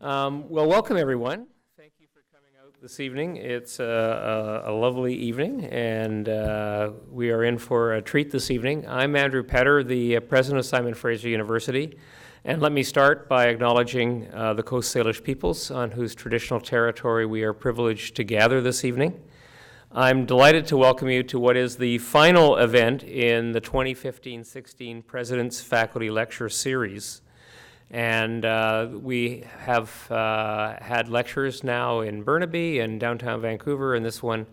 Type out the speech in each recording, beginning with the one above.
Well, welcome everyone. Thank you for coming out this evening. It's a lovely evening, and we are in for a treat this evening. I'm Andrew Petter, the president of Simon Fraser University, and let me start by acknowledging the Coast Salish peoples on whose traditional territory we are privileged to gather this evening. I'm delighted to welcome you to what is the final event in the 2015-16 President's Faculty Lecture Series. And we have had lectures now in Burnaby and downtown Vancouver, and this one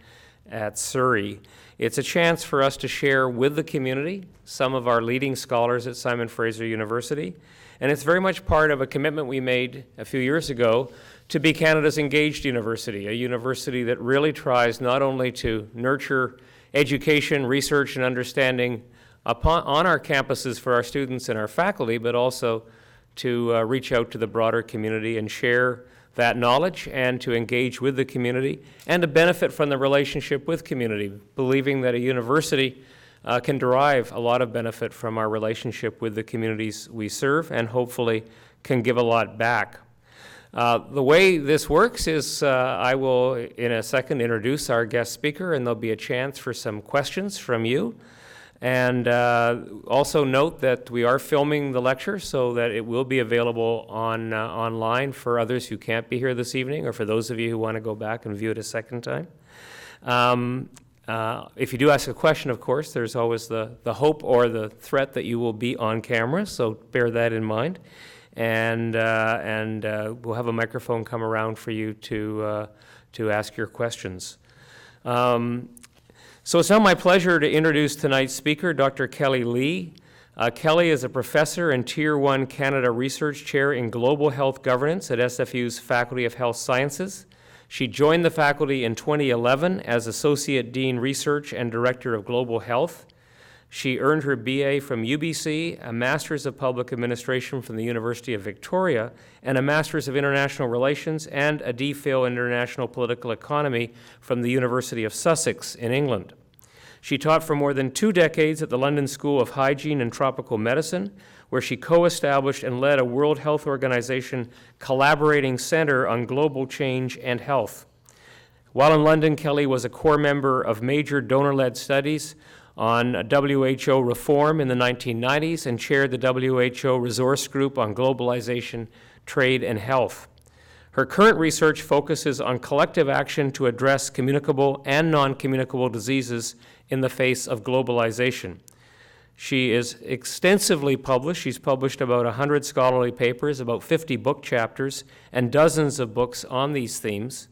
at Surrey. It's a chance for us to share with the community some of our leading scholars at Simon Fraser University, and it's very much part of a commitment we made a few years ago to be Canada's engaged university, a university that really tries not only to nurture education, research, and understanding on our campuses for our students and our faculty, but also to reach out to the broader community and share that knowledge and to engage with the community and to benefit from the relationship with community, believing that a university can derive a lot of benefit from our relationship with the communities we serve and hopefully can give a lot back. The way this works is I will in a second introduce our guest speaker, and there'll be a chance for some questions from you. And also note that we are filming the lecture so that it will be available online for others who can't be here this evening, or for those of you who want to go back and view it a second time. If you do ask a question, of course, there's always the hope or the threat that you will be on camera, so bear that in mind. And we'll have a microphone come around for you to ask your questions. So it's now my pleasure to introduce tonight's speaker, Dr. Kelley Lee. Kelley is a professor and Tier 1 Canada Research Chair in Global Health Governance at SFU's Faculty of Health Sciences. She joined the faculty in 2011 as Associate Dean Research and Director of Global Health. She earned her BA from UBC, a Master's of Public Administration from the University of Victoria, and a Master's of International Relations and a DPhil in International Political Economy from the University of Sussex in England. She taught for more than 2 decades at the London School of Hygiene and Tropical Medicine, where she co-established and led a World Health Organization collaborating center on global change and health. While in London, Kelley was a core member of major donor-led studies on WHO reform in the 1990s and chaired the WHO Resource Group on Globalization, Trade, and Health. Her current research focuses on collective action to address communicable and non-communicable diseases in the face of globalization. She is extensively published. She's published about 100 scholarly papers, about 50 book chapters, and dozens of books on these themes.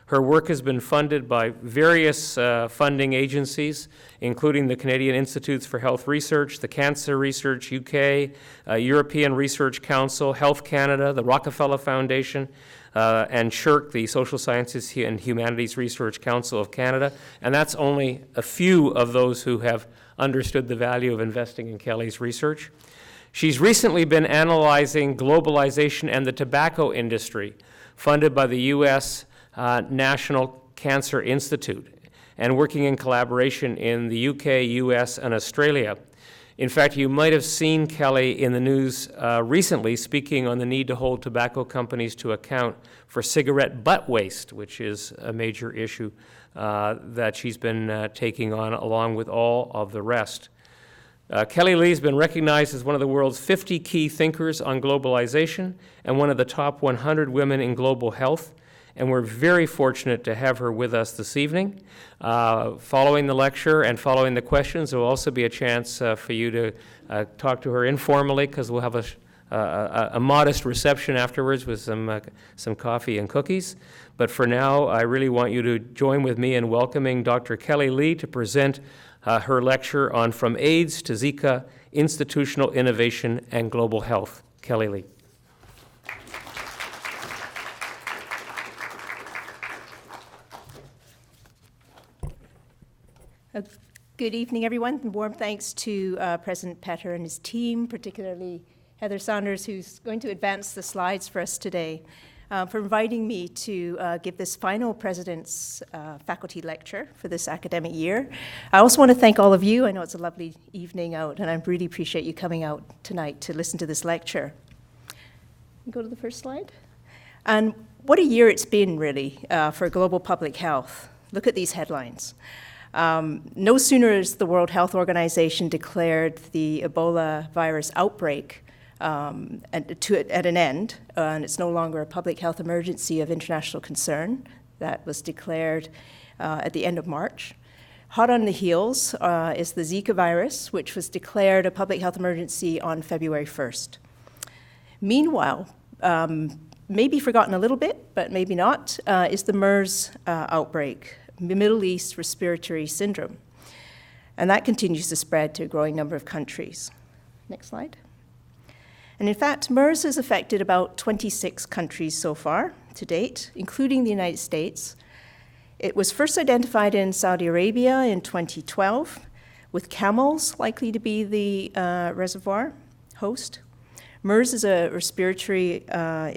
Her work has been funded by various funding agencies, including the Canadian Institutes for Health Research, the Cancer Research UK, European Research Council, Health Canada, the Rockefeller Foundation, and SSHRC, the Social Sciences and Humanities Research Council of Canada. And that's only a few of those who have understood the value of investing in Kelley's research. She's recently been analyzing globalization and the tobacco industry, funded by the U.S. National Cancer Institute, and working in collaboration in the UK, US, and Australia. In fact, you might have seen Kelley in the news recently speaking on the need to hold tobacco companies to account for cigarette butt waste, which is a major issue that she's been taking on along with all of the rest. Kelley Lee has been recognized as one of the world's 50 key thinkers on globalization and one of the top 100 women in global health. And we're very fortunate to have her with us this evening. Following the lecture and following the questions, there will also be a chance for you to talk to her informally, because we'll have a modest reception afterwards with some coffee and cookies. But for now, I really want you to join with me in welcoming Dr. Kelley Lee to present her lecture on From AIDS to Zika, Institutional Innovation and Global Health. Kelley Lee. Good evening, everyone. Warm thanks to President Petter and his team, particularly Heather Saunders, who's going to advance the slides for us today, for inviting me to give this final President's faculty lecture for this academic year. I also want to thank all of you. I know it's a lovely evening out, and I really appreciate you coming out tonight to listen to this lecture. Go to the first slide. And what a year it's been, really, for global public health. Look at these headlines. No sooner is the World Health Organization declared the Ebola virus outbreak at an end, and it's no longer a public health emergency of international concern. That was declared at the end of March. Hot on the heels is the Zika virus, which was declared a public health emergency on February 1st. Meanwhile, maybe forgotten a little bit, but maybe not, is the MERS outbreak, Middle East Respiratory Syndrome. And that continues to spread to a growing number of countries. Next slide. And in fact, MERS has affected about 26 countries so far to date, including the United States. It was first identified in Saudi Arabia in 2012, with camels likely to be the reservoir host. MERS is a respiratory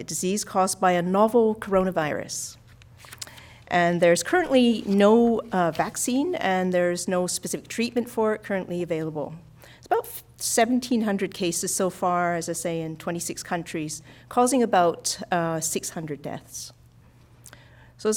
disease caused by a novel coronavirus. And there's currently no vaccine, and there's no specific treatment for it currently available. It's about 1,700 cases so far, as I say, in 26 countries, causing about 600 deaths. So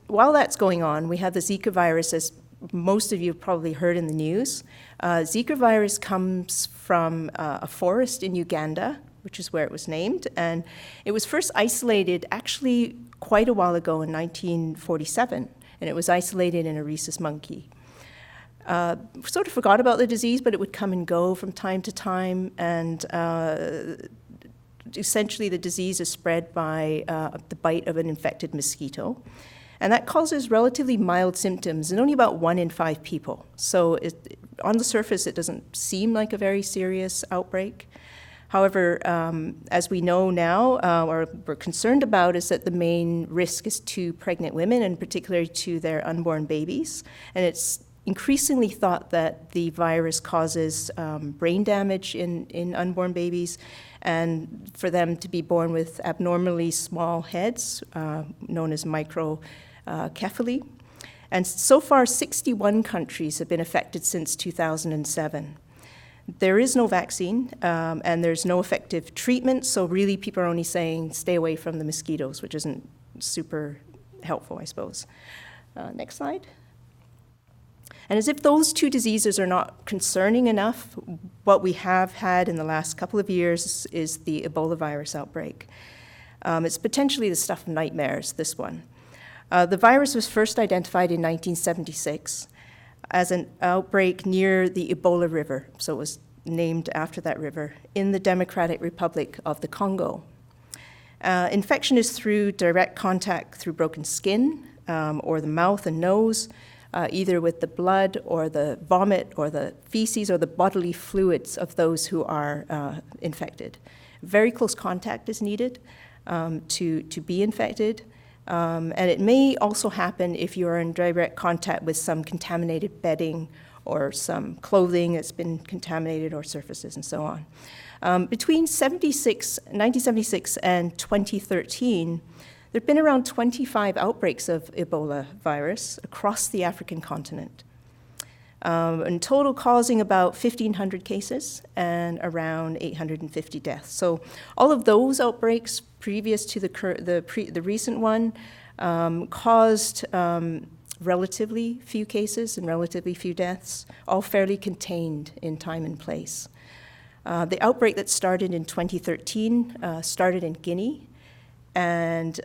while that's going on, we have the Zika virus, as most of you have probably heard in the news. Zika virus comes from a forest in Uganda, which is where it was named, and it was first isolated actually quite a while ago in 1947, and it was isolated in a rhesus monkey. Sort of forgot about the disease, but it would come and go from time to time, and essentially the disease is spread by the bite of an infected mosquito. And that causes relatively mild symptoms in only about 1 in 5 people. So on the surface, it doesn't seem like a very serious outbreak. However, as we know now, or we're concerned about, is that the main risk is to pregnant women, and particularly to their unborn babies. And it's increasingly thought that the virus causes brain damage in unborn babies, and for them to be born with abnormally small heads, known as microcephaly. And so far, 61 countries have been affected since 2007. There is no vaccine, and there's no effective treatment, so really people are only saying stay away from the mosquitoes, which isn't super helpful, I suppose. Next slide. And as if those two diseases are not concerning enough, what we have had in the last couple of years is the Ebola virus outbreak. It's potentially the stuff of nightmares, this one. The virus was first identified in 1976 as an outbreak near the Ebola River, so it was named after that river, in the Democratic Republic of the Congo. Infection is through direct contact through broken skin or the mouth and nose, either with the blood or the vomit or the feces or the bodily fluids of those who are infected. Very close contact is needed to be infected. And it may also happen if you are in direct contact with some contaminated bedding or some clothing that's been contaminated or surfaces and so on. Between 1976 and 2013, there have been around 25 outbreaks of Ebola virus across the African continent, in total causing about 1,500 cases and around 850 deaths. So all of those outbreaks previous to the recent one caused relatively few cases and relatively few deaths, all fairly contained in time and place. The outbreak that started in 2013 started in Guinea, and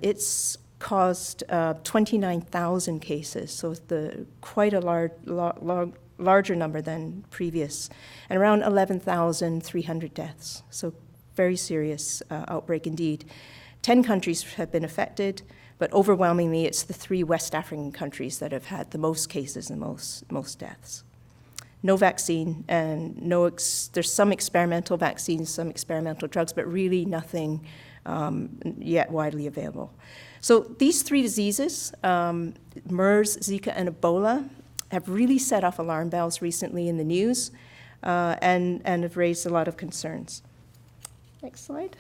it's caused 29,000 cases, so quite a larger number than previous, and around 11,300 deaths. So very serious outbreak indeed. 10 countries have been affected, but overwhelmingly it's the 3 West African countries that have had the most cases and most deaths. No vaccine, and there's some experimental vaccines, some experimental drugs, but really nothing yet widely available. So these 3 diseases, MERS, Zika, and Ebola, have really set off alarm bells recently in the news and have raised a lot of concerns. Next slide.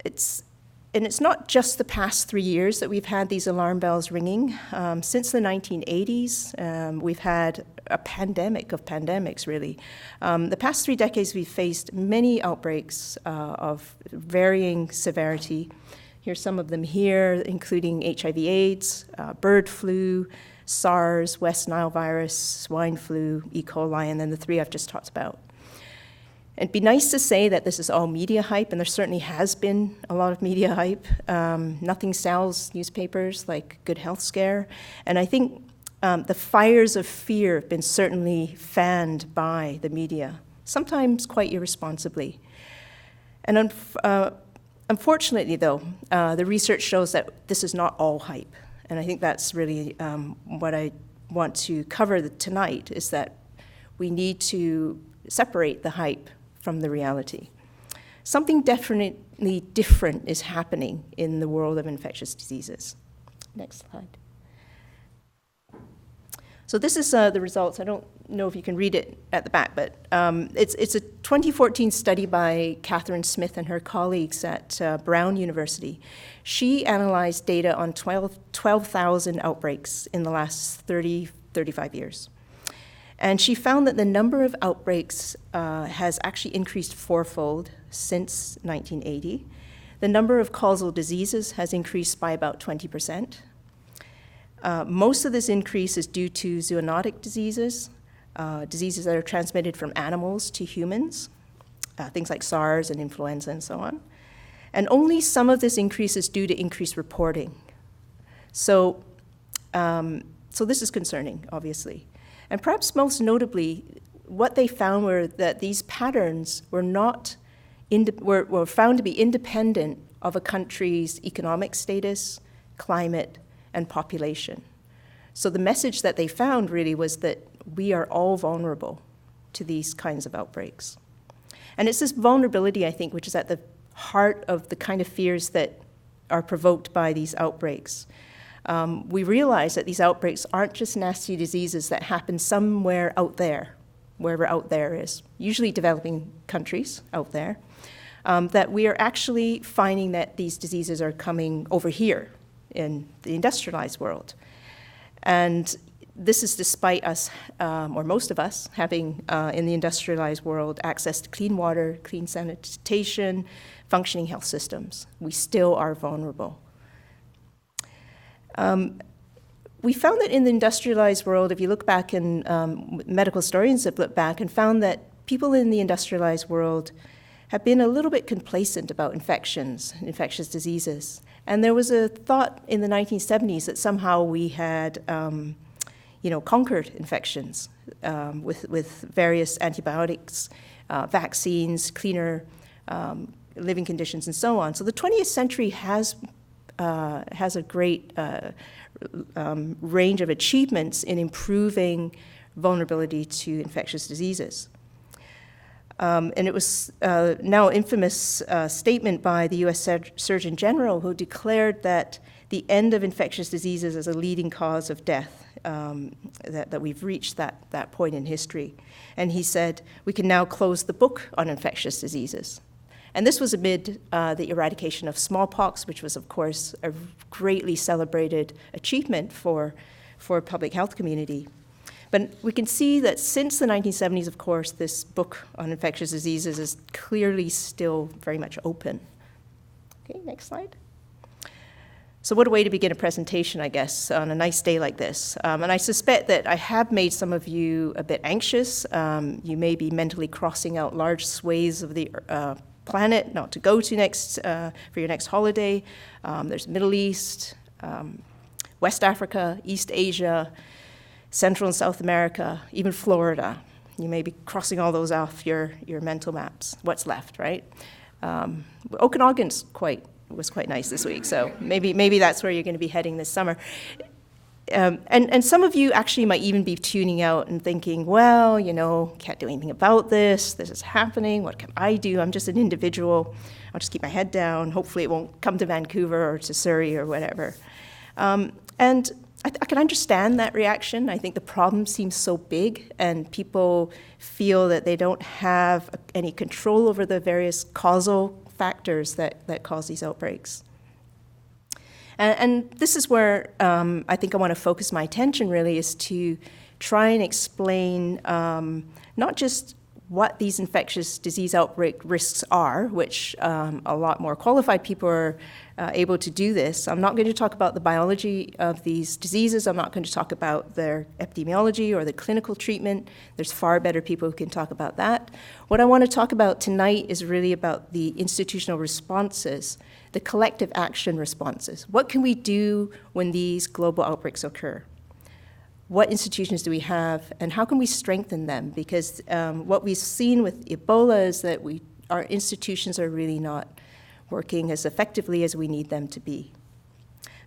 It's not just the past 3 years that we've had these alarm bells ringing. Since the 1980s, we've had a pandemic of pandemics, really. The past 3 decades, we've faced many outbreaks of varying severity. Here's some of them here, including HIV/AIDS, bird flu, SARS, West Nile virus, swine flu, E. coli, and then the 3 I've just talked about. It'd be nice to say that this is all media hype, and there certainly has been a lot of media hype. Nothing sells newspapers like Good Health Scare. And I think the fires of fear have been certainly fanned by the media, sometimes quite irresponsibly. And unfortunately, though, the research shows that this is not all hype. And I think that's really what I want to cover tonight, is that we need to separate the hype from the reality. Something definitely different is happening in the world of infectious diseases. Next slide. So this is the results. I don't know if you can read it at the back, but it's a 2014 study by Catherine Smith and her colleagues at Brown University. She analyzed data on 12,000 outbreaks in the last 35 years. And she found that the number of outbreaks has actually increased 4-fold since 1980. The number of causal diseases has increased by about 20%. Most of this increase is due to zoonotic diseases, diseases that are transmitted from animals to humans, things like SARS and influenza and so on. And only some of this increase is due to increased reporting. So this is concerning, obviously. And perhaps most notably, what they found were that these patterns were found to be independent of a country's economic status, climate, and population. So the message that they found really was that we are all vulnerable to these kinds of outbreaks. And it's this vulnerability, I think, which is at the heart of the kind of fears that are provoked by these outbreaks. We realize that these outbreaks aren't just nasty diseases that happen somewhere out there, wherever out there is, usually developing countries out there, that we are actually finding that these diseases are coming over here in the industrialized world. And this is despite us, or most of us, having in the industrialized world access to clean water, clean sanitation, functioning health systems. We still are vulnerable. We found that in the industrialized world, if you look back, and medical historians have looked back and found that people in the industrialized world have been a little bit complacent about infections, infectious diseases. And there was a thought in the 1970s that somehow we had conquered infections with various antibiotics, vaccines, cleaner living conditions, and so on. So the 20th century has a great range of achievements in improving vulnerability to infectious diseases. And it was now an infamous statement by the US Surgeon General, who declared that the end of infectious diseases is a leading cause of death, that we've reached that point in history. And he said, we can now close the book on infectious diseases. And this was amid the eradication of smallpox, which was, of course, a greatly celebrated achievement for public health community. But we can see that since the 1970s, of course, this book on infectious diseases is clearly still very much open. Okay, next slide. So what a way to begin a presentation, I guess, on a nice day like this. And I suspect that I have made some of you a bit anxious. You may be mentally crossing out large swathes of the planet not to go to next for your next holiday. There's Middle East, West Africa, East Asia, Central and South America, even Florida. You may be crossing all those off your mental maps. What's left, right? Okanagan's was quite nice this week, so maybe that's where you're going to be heading this summer. And some of you actually might even be tuning out and thinking, well, can't do anything about this. This is happening. What can I do? I'm just an individual. I'll just keep my head down. Hopefully it won't come to Vancouver or to Surrey or whatever. And I can understand that reaction. I think the problem seems so big, and people feel that they don't have any control over the various causal factors that cause these outbreaks. And this is where I think I want to focus my attention, really, is to try and explain not just what these infectious disease outbreak risks are, which a lot more qualified people are able to do this. I'm not going to talk about the biology of these diseases. I'm not going to talk about their epidemiology or the clinical treatment. There's far better people who can talk about that. What I want to talk about tonight is really about the institutional responses, the collective action responses. What can we do when these global outbreaks occur? What institutions do we have, and how can we strengthen them? Because what we've seen with Ebola is that our institutions are really not working as effectively as we need them to be.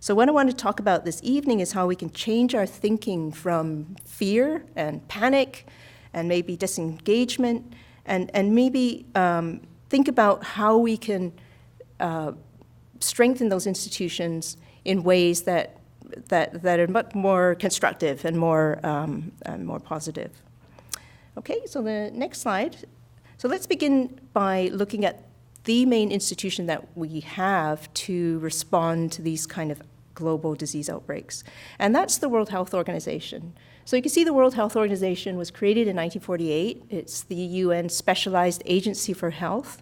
So what I want to talk about this evening is how we can change our thinking from fear and panic and maybe disengagement, and maybe think about how we can strengthen those institutions in ways that are much more constructive and more positive. Okay, so the next slide. So let's begin by looking at the main institution that we have to respond to these kind of global disease outbreaks, and that's the World Health Organization. So you can see the World Health Organization was created in 1948. It's the UN Specialized Agency for Health.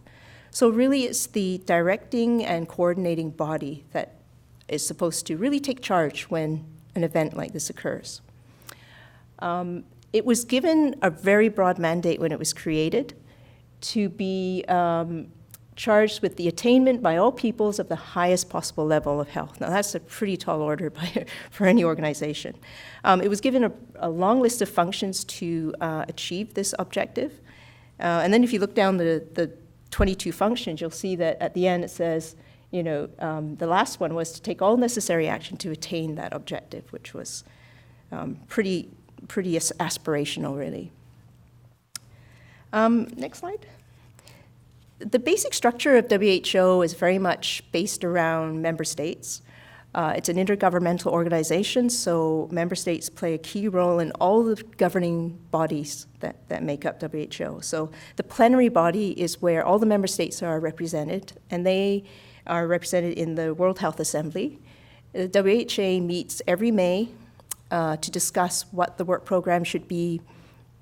So really it's the directing and coordinating body that is supposed to really take charge when an event like this occurs. It was given a very broad mandate when it was created to be charged with the attainment by all peoples of the highest possible level of health. Now that's a pretty tall order for any organization. It was given a long list of functions to achieve this objective. And then if you look down the 22 functions, you'll see that at the end it says, the last one was to take all necessary action to attain that objective, which was pretty aspirational, really. Next slide. The basic structure of WHO is very much based around member states. It's an intergovernmental organization, so member states play a key role in all the governing bodies that make up WHO. So the plenary body is where all the member states are represented, and they are represented in the World Health Assembly. The WHA meets every May to discuss what the work program should be,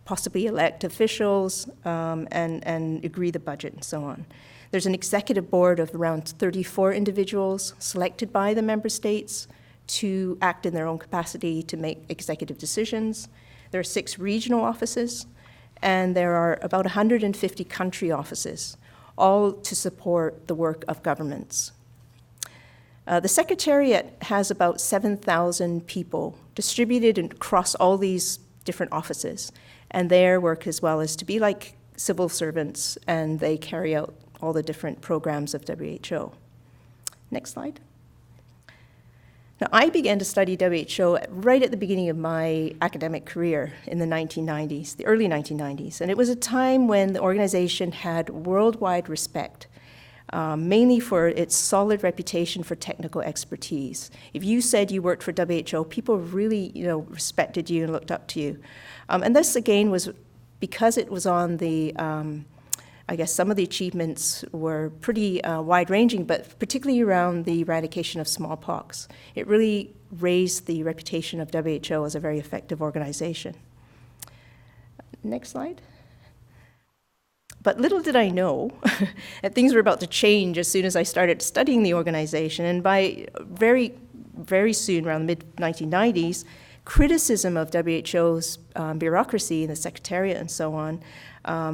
possibly elect officials, and agree the budget and so on. There's an executive board of around 34 individuals selected by the member states to act in their own capacity to make executive decisions. There are 6 regional offices, and there are about 150 country offices, all to support the work of governments. The Secretariat has about 7,000 people distributed across all these different offices, and their work as well is to be like civil servants, and they carry out all the different programs of WHO. Next slide. Now, I began to study WHO right at the beginning of my academic career in the 1990s, the early 1990s, and it was a time when the organization had worldwide respect, mainly for its solid reputation for technical expertise. If you said you worked for WHO, people really, respected you and looked up to you. And this, again, was because it was on the, I guess some of the achievements were pretty wide-ranging, but particularly around the eradication of smallpox. It really raised the reputation of WHO as a very effective organization. Next slide. But little did I know that things were about to change as soon as I started studying the organization, and by very, very soon, around the mid-1990s, criticism of WHO's bureaucracy and the Secretariat and so on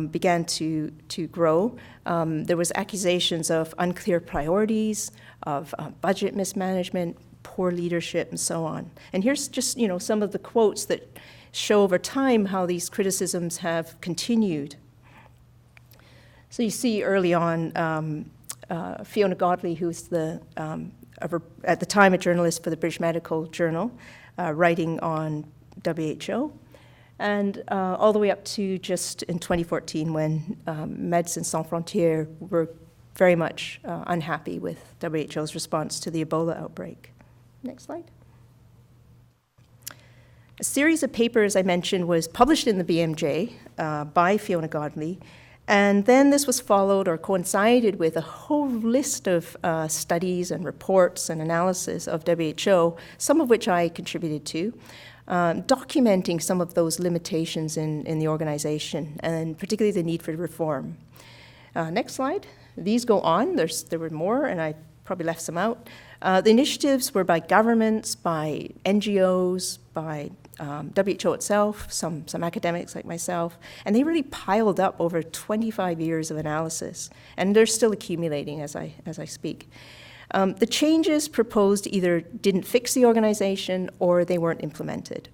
began to grow. There was accusations of unclear priorities, of budget mismanagement, poor leadership, and so on. And here's just some of the quotes that show over time how these criticisms have continued. So you see early on Fiona Godley, who's at the time a journalist for the British Medical Journal, writing on WHO, and all the way up to just in 2014 when Médecins Sans Frontières were very much unhappy with WHO's response to the Ebola outbreak. Next slide. A series of papers I mentioned was published in the BMJ by Fiona Godley, and then this was followed or coincided with a whole list of studies and reports and analysis of WHO, some of which I contributed to. documenting some of those limitations in the organization, and particularly the need for reform. Next slide. These go on. There were more, and I probably left some out. The initiatives were by governments, by NGOs, by WHO itself, some academics like myself, and they really piled up over 25 years of analysis, and they're still accumulating as I speak. The changes proposed either didn't fix the organization or they weren't implemented.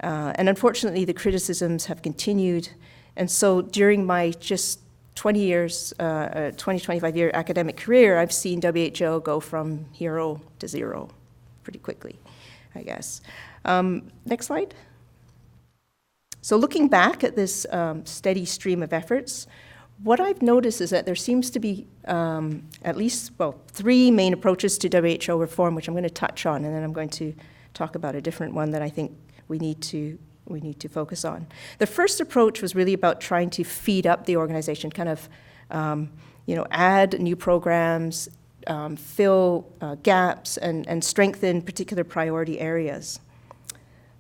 And unfortunately, the criticisms have continued, and so during my just 25-year academic career, I've seen WHO go from hero to zero pretty quickly, I guess. Next slide. So looking back at this steady stream of efforts, what I've noticed is that there seems to be at least, well, 3 main approaches to WHO reform, which I'm going to touch on, and then I'm going to talk about a different one that I think we need to focus on. The first approach was really about trying to feed up the organization, kind of, add new programs, fill gaps, and strengthen particular priority areas.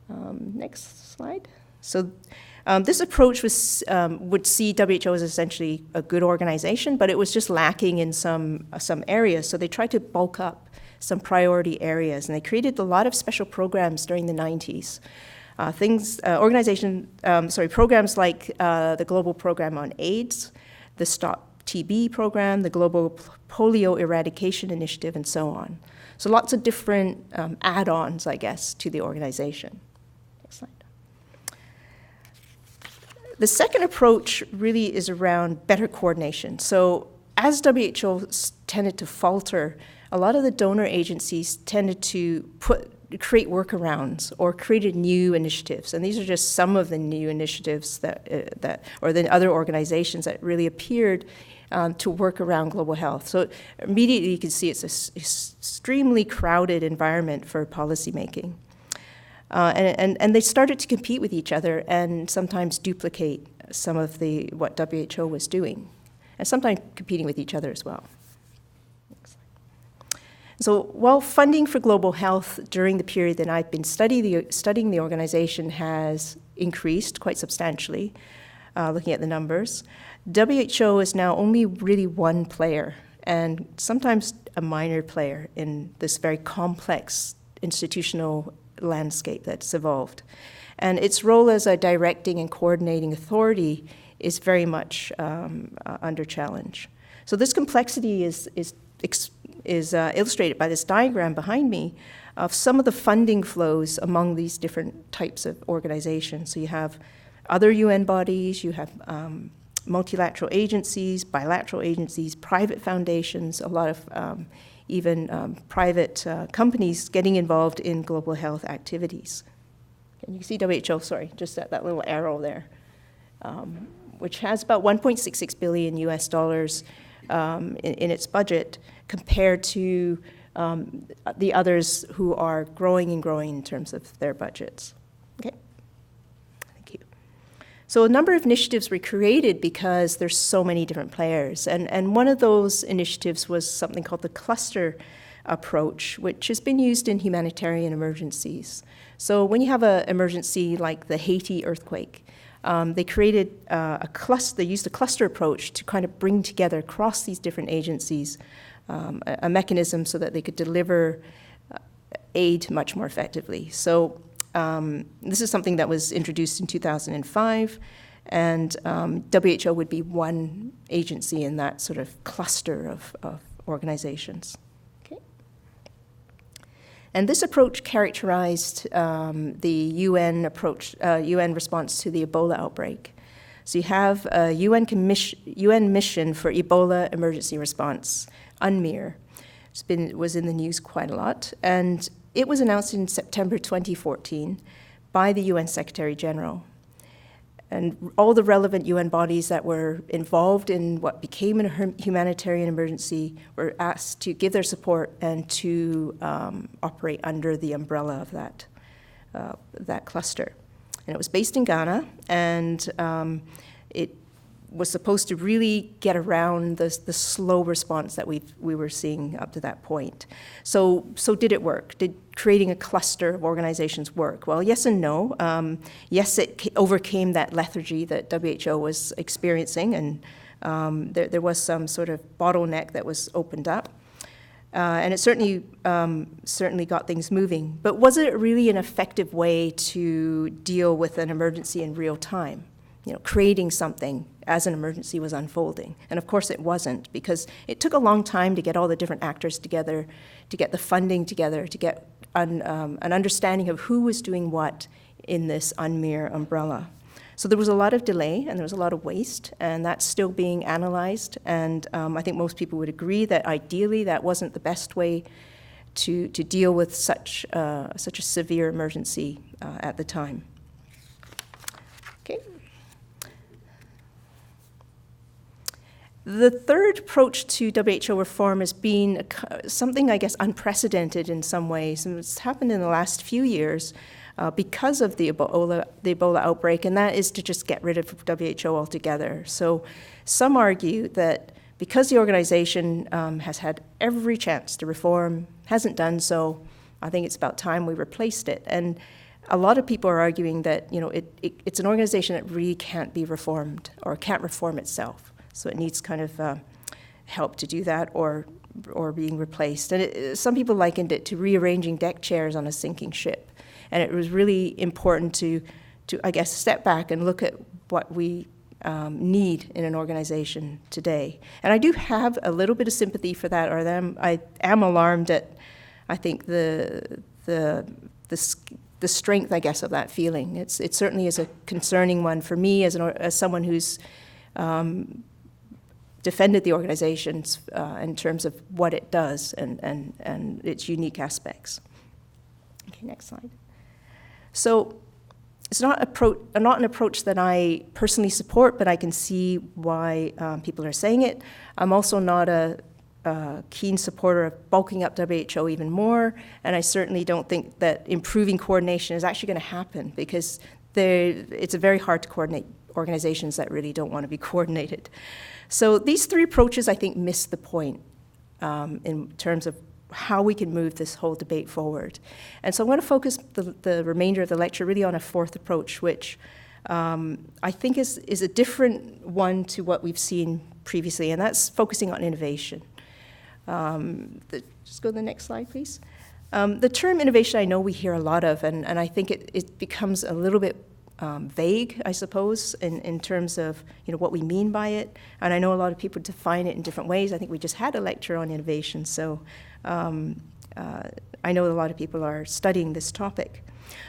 Next slide. So this approach would see WHO as essentially a good organization, but it was just lacking in some areas. So they tried to bulk up some priority areas, and they created a lot of special programs during the 90s. Programs like the Global Program on AIDS, the Stop TB program, the Global Polio Eradication Initiative, and so on. So lots of different add-ons, I guess, to the organization. Next slide. The second approach really is around better coordination. So as WHO tended to falter, a lot of the donor agencies tended to create workarounds or created new initiatives. And these are just some of the new initiatives or the other organizations that really appeared to work around global health. So immediately you can see it's an extremely crowded environment for policymaking. And they started to compete with each other and sometimes duplicate some of what WHO was doing, and sometimes competing with each other as well. So while funding for global health during the period that I've been studying the organization has increased quite substantially, looking at the numbers, WHO is now only really one player, and sometimes a minor player in this very complex institutional landscape that's evolved. And its role as a directing and coordinating authority is very much under challenge. So this complexity is illustrated by this diagram behind me of some of the funding flows among these different types of organizations. So you have other UN bodies, you have multilateral agencies, bilateral agencies, private foundations, a lot of even private companies getting involved in global health activities. And you can see WHO, sorry, just that little arrow there, which has about $1.66 billion US dollars in its budget, compared to the others who are growing and growing in terms of their budgets. Okay, thank you. So a number of initiatives were created because there's so many different players, and one of those initiatives was something called the cluster approach, which has been used in humanitarian emergencies. So when you have an emergency like the Haiti earthquake, they created they used a cluster approach to kind of bring together across these different agencies a mechanism so that they could deliver aid much more effectively. So this is something that was introduced in 2005, and WHO would be one agency in that sort of cluster of organizations. Okay. And this approach characterized the UN response to the Ebola outbreak. So you have a UN mission for Ebola emergency response, UNMIR. Was in the news quite a lot, and it was announced in September 2014 by the UN Secretary General. And all the relevant UN bodies that were involved in what became a humanitarian emergency were asked to give their support and to operate under the umbrella of that cluster. And it was based in Ghana, and it was supposed to really get around the slow response that we were seeing up to that point. So did it work? Did creating a cluster of organizations work? Well, yes and no. Yes, it overcame that lethargy that WHO was experiencing, and there was some sort of bottleneck that was opened up. And it certainly got things moving. But was it really an effective way to deal with an emergency in real time? Creating something as an emergency was unfolding. And of course it wasn't, because it took a long time to get all the different actors together, to get the funding together, to get an understanding of who was doing what in this UNMIR umbrella. So there was a lot of delay and there was a lot of waste, and that's still being analyzed. And I think most people would agree that ideally that wasn't the best way to deal with such a severe emergency at the time. Okay. The third approach to WHO reform has been something, I guess, unprecedented in some ways, and it's happened in the last few years because of the Ebola outbreak, and that is to just get rid of WHO altogether. So some argue that because the organization has had every chance to reform, hasn't done so, I think it's about time we replaced it. And a lot of people are arguing that it's an organization that really can't be reformed or can't reform itself. So it needs kind of help to do that, or being replaced. And some people likened it to rearranging deck chairs on a sinking ship. And it was really important to I guess, step back and look at what we need in an organization today. And I do have a little bit of sympathy for that, or I am alarmed at, I think, the strength, I guess, of that feeling. It certainly is a concerning one for me as someone who's defended the organizations in terms of what it does and its unique aspects. Okay, next slide. So it's not an approach that I personally support, but I can see why people are saying it. I'm also not a keen supporter of bulking up WHO even more, and I certainly don't think that improving coordination is actually going to happen, because it's very hard to coordinate organizations that really don't want to be coordinated. So these three approaches, I think, miss the point in terms of how we can move this whole debate forward. And so I'm going to focus the remainder of the lecture really on a fourth approach, which I think is a different one to what we've seen previously, and that's focusing on innovation. Just go to the next slide, please. The term innovation I know we hear a lot of, and I think it becomes a little bit vague, I suppose, in terms of what we mean by it. And I know a lot of people define it in different ways. I think we just had a lecture on innovation, so I know a lot of people are studying this topic.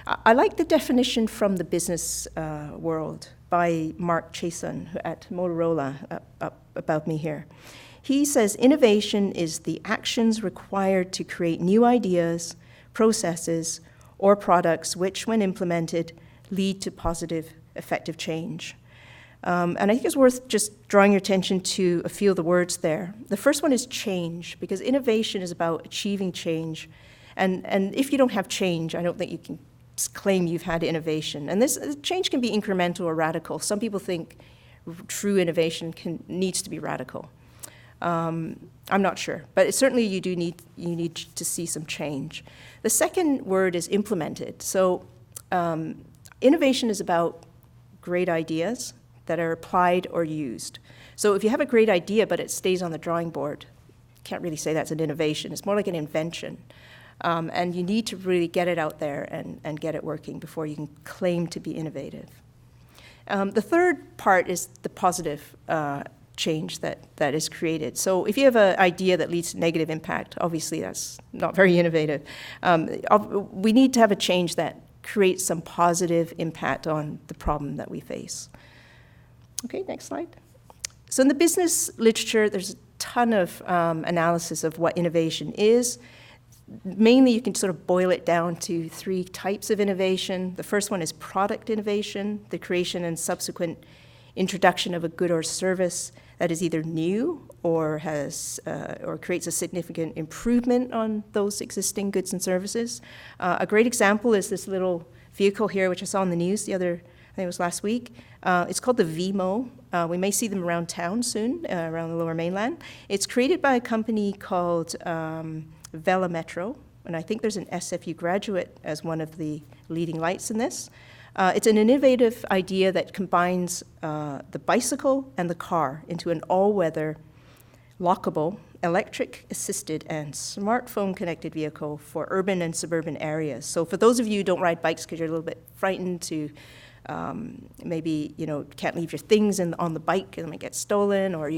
I like the definition from the business world by Mark Chason at Motorola, up above me here. He says, innovation is the actions required to create new ideas, processes, or products which, when implemented, lead to positive, effective change. And I think it's worth just drawing your attention to a few of the words there. The first one is change, because innovation is about achieving change. And if you don't have change, I don't think you can claim you've had innovation. And this change can be incremental or radical. Some people think true innovation needs to be radical. I'm not sure, but certainly you need to see some change. The second word is implemented. So innovation is about great ideas that are applied or used. So if you have a great idea but it stays on the drawing board, can't really say that's an innovation. It's more like an invention. And you need to really get it out there and get it working before you can claim to be innovative. The third part is the positive change that is created. So if you have an idea that leads to negative impact, obviously that's not very innovative. We need to have a change that creates some positive impact on the problem that we face. Okay, next slide. So in the business literature, there's a ton of analysis of what innovation is. Mainly, you can sort of boil it down to three types of innovation. The first one is product innovation, the creation and subsequent introduction of a good or service that is either new or creates a significant improvement on those existing goods and services. A great example is this little vehicle here, which I saw on the news the other think it was last week. It's called the VMO. We may see them around town soon, around the Lower Mainland. It's created by a company called Velametro, and I think there's an SFU graduate as one of the leading lights in this. It's an innovative idea that combines the bicycle and the car into an all-weather, lockable, electric-assisted, and smartphone-connected vehicle for urban and suburban areas. So for those of you who don't ride bikes because you're a little bit frightened to maybe, can't leave your things on the bike and it might get stolen, or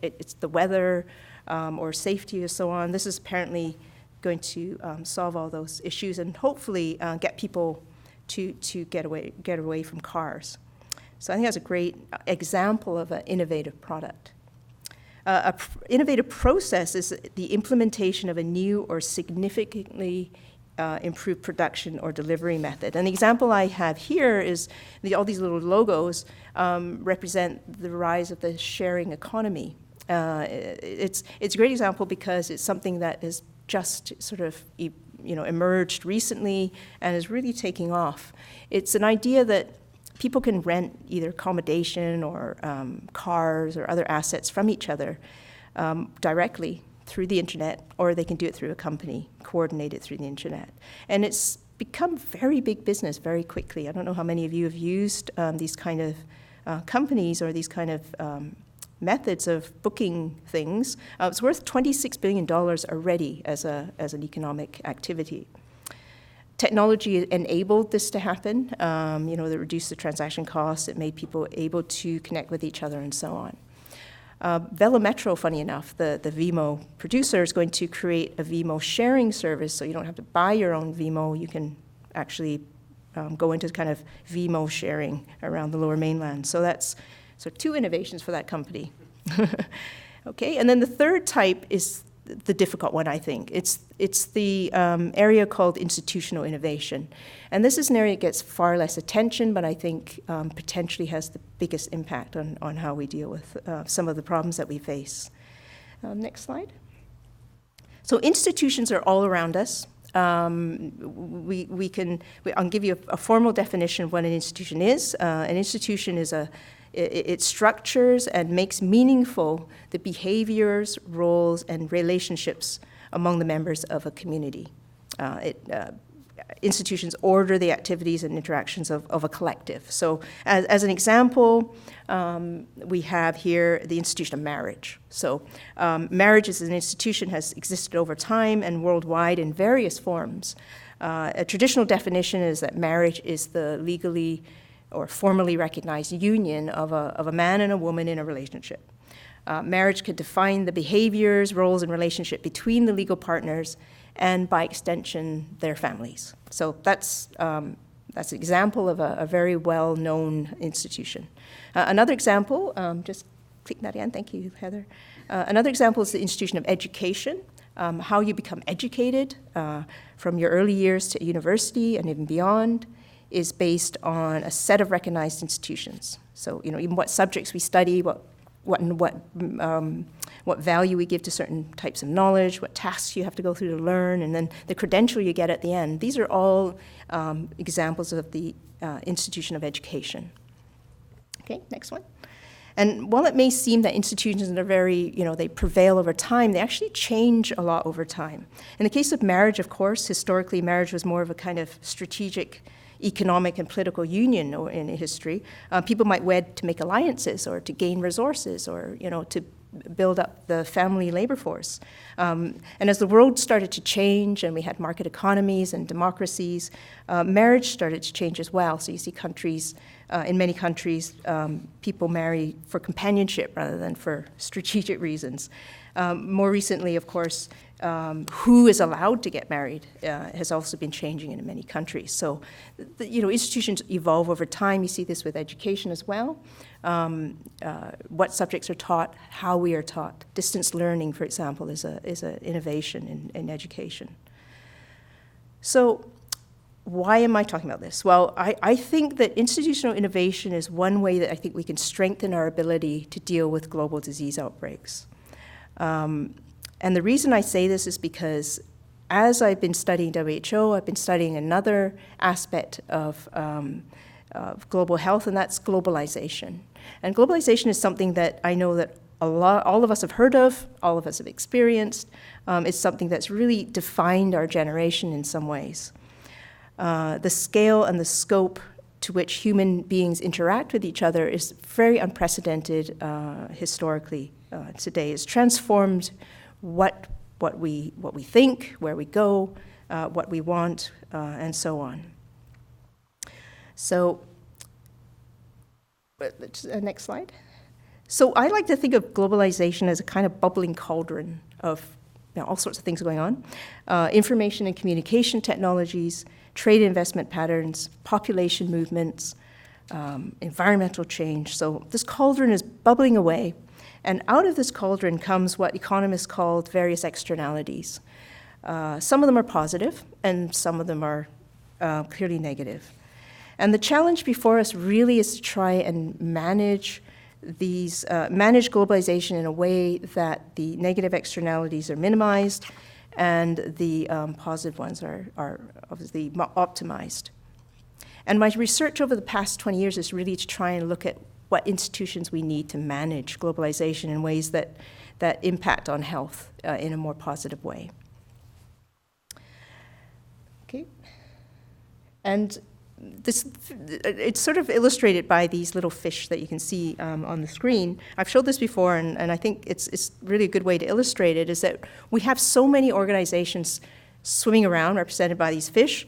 it's the weather or safety or so on, this is apparently going to solve all those issues and hopefully get people to get away from cars. So I think that's a great example of an innovative product. An innovative process is the implementation of a new or significantly improved production or delivery method. And the example I have here is all these little logos represent the rise of the sharing economy. It's a great example because it's something that is just sort of emerged recently and is really taking off. It's an idea that people can rent either accommodation or cars or other assets from each other directly through the internet, or they can do it through a company, coordinate it through the internet. And it's become very big business very quickly. I don't know how many of you have used these kind of companies or these kind of methods of booking things. It's worth $26 billion already as an economic activity. Technology enabled this to happen. That reduced the transaction costs. It made people able to connect with each other and so on. Velametro, funny enough, the Vimo producer, is going to create a Vimo sharing service, so you don't have to buy your own Vimo. You can actually go into kind of Vimo sharing around the Lower Mainland. So two innovations for that company. Okay, and then the third type is the difficult one, I think. It's the area called institutional innovation. And this is an area that gets far less attention, but I think potentially has the biggest impact on how we deal with some of the problems that we face. Next slide. So institutions are all around us. I'll give you a formal definition of what an institution is. An institution is it structures and makes meaningful the behaviors, roles, and relationships among the members of a community. Institutions order the activities and interactions of a collective. So as an example, we have here the institution of marriage. So marriage as an institution has existed over time and worldwide in various forms. A traditional definition is that marriage is the legally or formally recognized union of a man and a woman in a relationship. Marriage could define the behaviors, roles, and relationship between the legal partners and, by extension, their families. So that's an example of a very well-known institution. Another example, just click that again, thank you, Heather. Another example is the institution of education, how you become educated from your early years to university and even beyond is based on a set of recognized institutions. So, even what subjects we study, what value we give to certain types of knowledge, what tasks you have to go through to learn, and then the credential you get at the end. These are all examples of the institution of education. Okay, next one. And while it may seem that institutions are very, they prevail over time, they actually change a lot over time. In the case of marriage, of course, historically marriage was more of a kind of strategic economic and political union in history. People might wed to make alliances or to gain resources or, to build up the family labor force. And as the world started to change and we had market economies and democracies, marriage started to change as well. So you see countries, in many countries, people marry for companionship rather than for strategic reasons. More recently, of course, who is allowed to get married has also been changing in many countries. So, institutions evolve over time. You see this with education as well. What subjects are taught, how we are taught. Distance learning, for example, is an innovation in education. So, why am I talking about this? Well, I think that institutional innovation is one way that I think we can strengthen our ability to deal with global disease outbreaks. And the reason I say this is because as I've been studying WHO, I've been studying another aspect of global health, and that's globalization. And globalization is something that I know that all of us have heard of, all of us have experienced. It's something that's really defined our generation in some ways. The scale and the scope to which human beings interact with each other is very unprecedented historically today. It's transformed what we think, where we go, what we want, and so on. So, next slide. So I like to think of globalization as a kind of bubbling cauldron of all sorts of things going on. Information and communication technologies, trade investment patterns, population movements, environmental change. So this cauldron is bubbling away. And out of this cauldron comes what economists call various externalities. Some of them are positive, and some of them are clearly negative. And the challenge before us really is to try and manage globalization in a way that the negative externalities are minimized and the positive ones are obviously optimized. And my research over the past 20 years is really to try and look at what institutions we need to manage globalization in ways that impact on health in a more positive way. Okay. And it's sort of illustrated by these little fish that you can see on the screen. I've showed this before, and I think it's really a good way to illustrate it, is that we have so many organizations swimming around represented by these fish,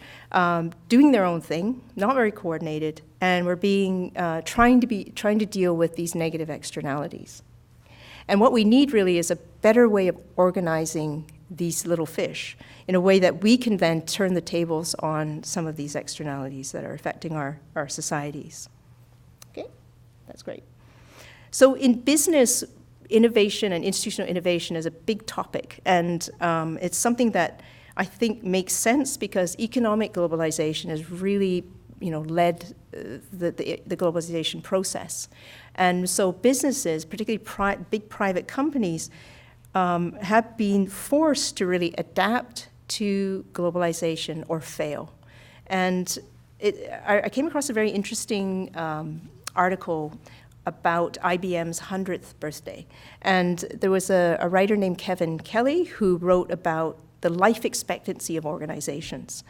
doing their own thing, not very coordinated, and we're trying to deal with these negative externalities. And what we need really is a better way of organizing these little fish in a way that we can then turn the tables on some of these externalities that are affecting our societies. Okay, that's great. So in business, innovation and institutional innovation is a big topic, and it's something that I think makes sense because economic globalization has really, led the globalization process. And so businesses, particularly big private companies, have been forced to really adapt to globalization or fail. And I came across a very interesting article about IBM's 100th birthday. And there was a writer named Kelley who wrote about the life expectancy of organizations.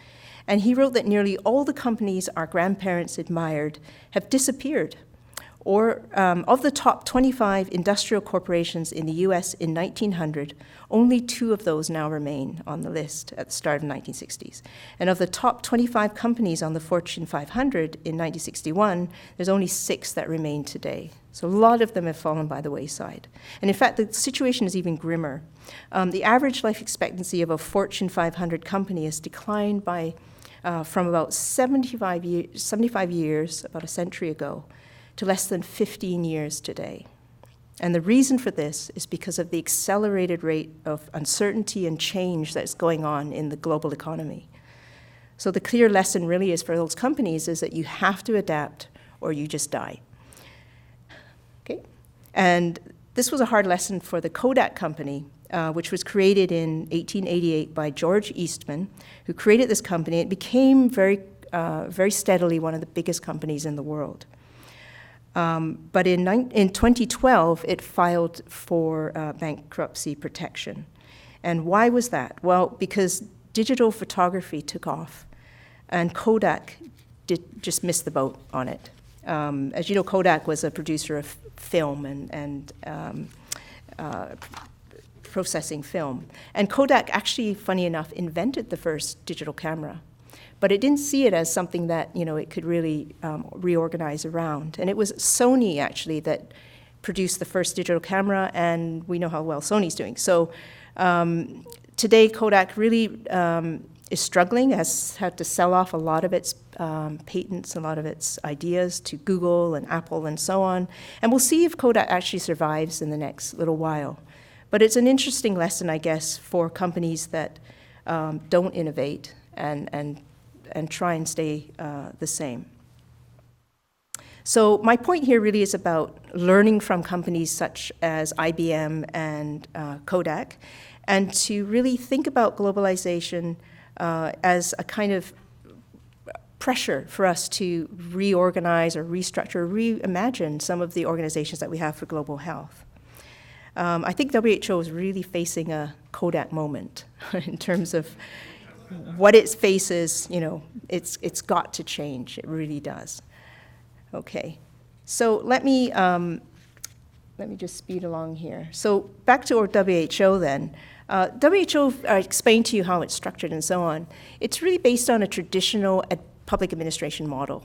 And he wrote that nearly all the companies our grandparents admired have disappeared. Or of the top 25 industrial corporations in the US in 1900, only 2 of those now remain on the list at the start of the 1960s. And of the top 25 companies on the Fortune 500 in 1961, there's only 6 that remain today. So a lot of them have fallen by the wayside. And in fact, the situation is even grimmer. The average life expectancy of a Fortune 500 company has declined by from about 75 years, about a century ago, to less than 15 years today. And the reason for this is because of the accelerated rate of uncertainty and change that's going on in the global economy. So the clear lesson really is for those companies is that you have to adapt or you just die. Okay? And this was a hard lesson for the Kodak company, which was created in 1888 by George Eastman, who created this company. It became very steadily one of the biggest companies in the world. But in 2012, it filed for bankruptcy protection. And why was that? Well, because digital photography took off, and Kodak just missed the boat on it. As you know, Kodak was a producer of film and processing film. And Kodak actually, funny enough, invented the first digital camera. But it didn't see it as something that, it could really reorganize around. And it was Sony, actually, that produced the first digital camera, and we know how well Sony's doing. So today, Kodak really is struggling, has had to sell off a lot of its patents, a lot of its ideas to Google and Apple and so on. And we'll see if Kodak actually survives in the next little while. But it's an interesting lesson, I guess, for companies that don't innovate and try and stay the same. So my point here really is about learning from companies such as IBM and Kodak, and to really think about globalization as a kind of pressure for us to reorganize or restructure, reimagine some of the organizations that we have for global health. I think WHO is really facing a Kodak moment in terms of what it faces. It's got to change. It really does. Okay, so let me just speed along here. So back to our WHO then. WHO, I explained to you how it's structured and so on. It's really based on a traditional public administration model.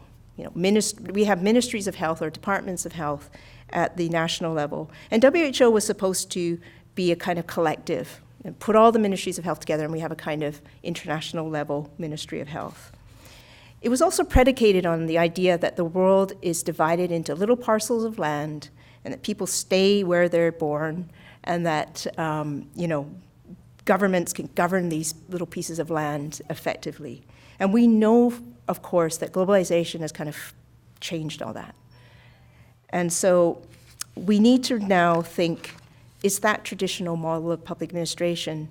We have ministries of health or departments of health at the national level. And WHO was supposed to be a kind of collective and put all the ministries of health together, and we have a kind of international level ministry of health. It was also predicated on the idea that the world is divided into little parcels of land and that people stay where they're born, and that governments can govern these little pieces of land effectively. And we know, of course, that globalization has kind of changed all that. And so we need to now think, is that traditional model of public administration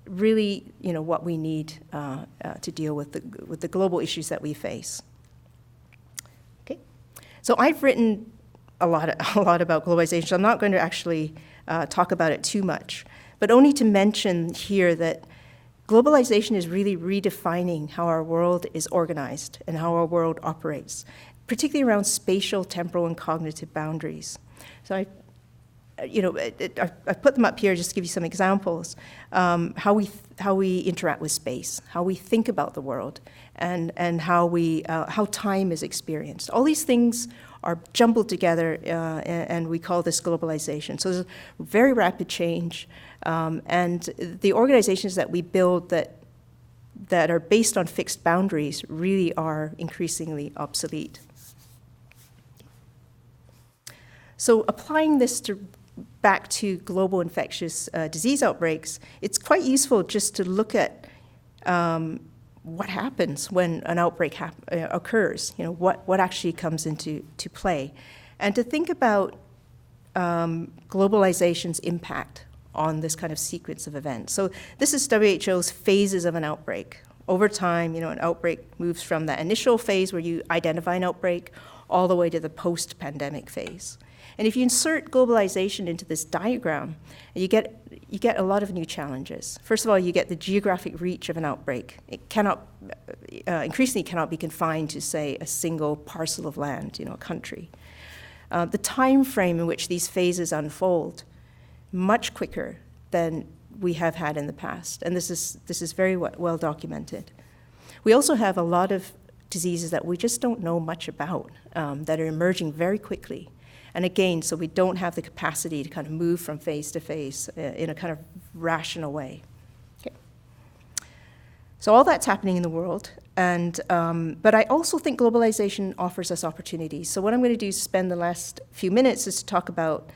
really, what we need to deal with the global issues that we face? Okay, so I've written a lot about globalization. So I'm not going to actually talk about it too much, but only to mention here that globalization is really redefining how our world is organized and how our world operates, particularly around spatial, temporal, and cognitive boundaries. So I put them up here just to give you some examples. How we interact with space, how we think about the world, and how time is experienced. All these things are jumbled together, and we call this globalization. So there's very rapid change, and the organizations that we build that are based on fixed boundaries really are increasingly obsolete. So applying this back to global infectious disease outbreaks, it's quite useful just to look at what happens when an outbreak occurs, what actually comes into play, and to think about globalization's impact on this kind of sequence of events. So this is WHO's phases of an outbreak. Over time, an outbreak moves from that initial phase where you identify an outbreak all the way to the post-pandemic phase. And if you insert globalization into this diagram, you get a lot of new challenges. First of all, you get the geographic reach of an outbreak. It increasingly cannot be confined to, say, a single parcel of land, a country. The time frame in which these phases unfold, much quicker than we have had in the past. And this is very well documented. We also have a lot of diseases that we just don't know much about, that are emerging very quickly. And again, so we don't have the capacity to kind of move from phase to phase in a kind of rational way. Okay. So all that's happening in the world, and but I also think globalization offers us opportunities. So what I'm going to do is spend the last few minutes is to talk about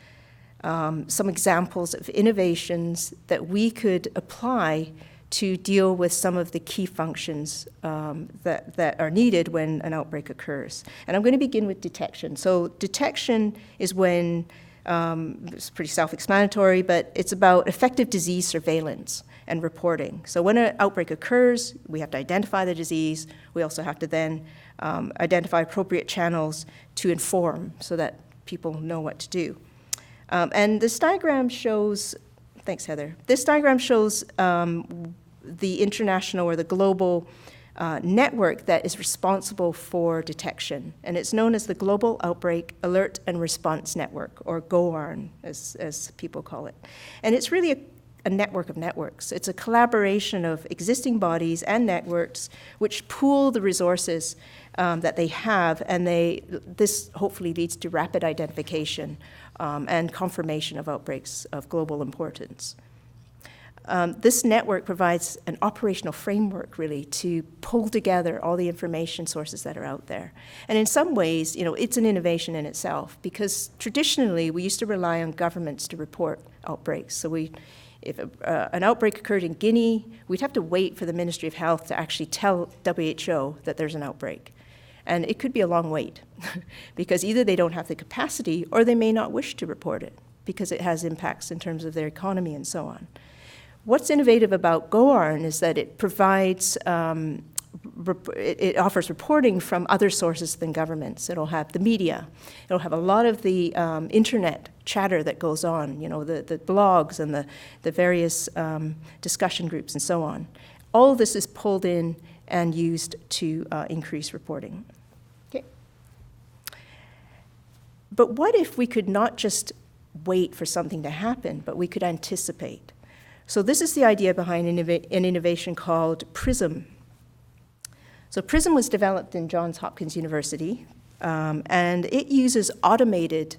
some examples of innovations that we could apply to deal with some of the key functions that are needed when an outbreak occurs. And I'm going to begin with detection. So detection is when, it's pretty self-explanatory, but it's about effective disease surveillance and reporting. So when an outbreak occurs, we have to identify the disease. We also have to then identify appropriate channels to inform so that people know what to do. And this diagram shows, thanks Heather, this diagram shows the international or the global network that is responsible for detection. And it's known as the Global Outbreak Alert and Response Network, or GOARN, as people call it. And it's really a network of networks. It's a collaboration of existing bodies and networks which pool the resources that they have, and this hopefully leads to rapid identification and confirmation of outbreaks of global importance. This network provides an operational framework, really, to pull together all the information sources that are out there. And in some ways, it's an innovation in itself, because traditionally we used to rely on governments to report outbreaks. So if an outbreak occurred in Guinea, we'd have to wait for the Ministry of Health to actually tell WHO that there's an outbreak. And it could be a long wait, because either they don't have the capacity or they may not wish to report it, because it has impacts in terms of their economy and so on. What's innovative about GOARN is that it provides it offers reporting from other sources than governments. It'll have the media. It'll have a lot of the internet chatter that goes on, the blogs and the various discussion groups and so on. All of this is pulled in and used to increase reporting. Okay. But what if we could not just wait for something to happen, but we could anticipate? So this is the idea behind an innovation called PRISM. So PRISM was developed in Johns Hopkins University, and it uses automated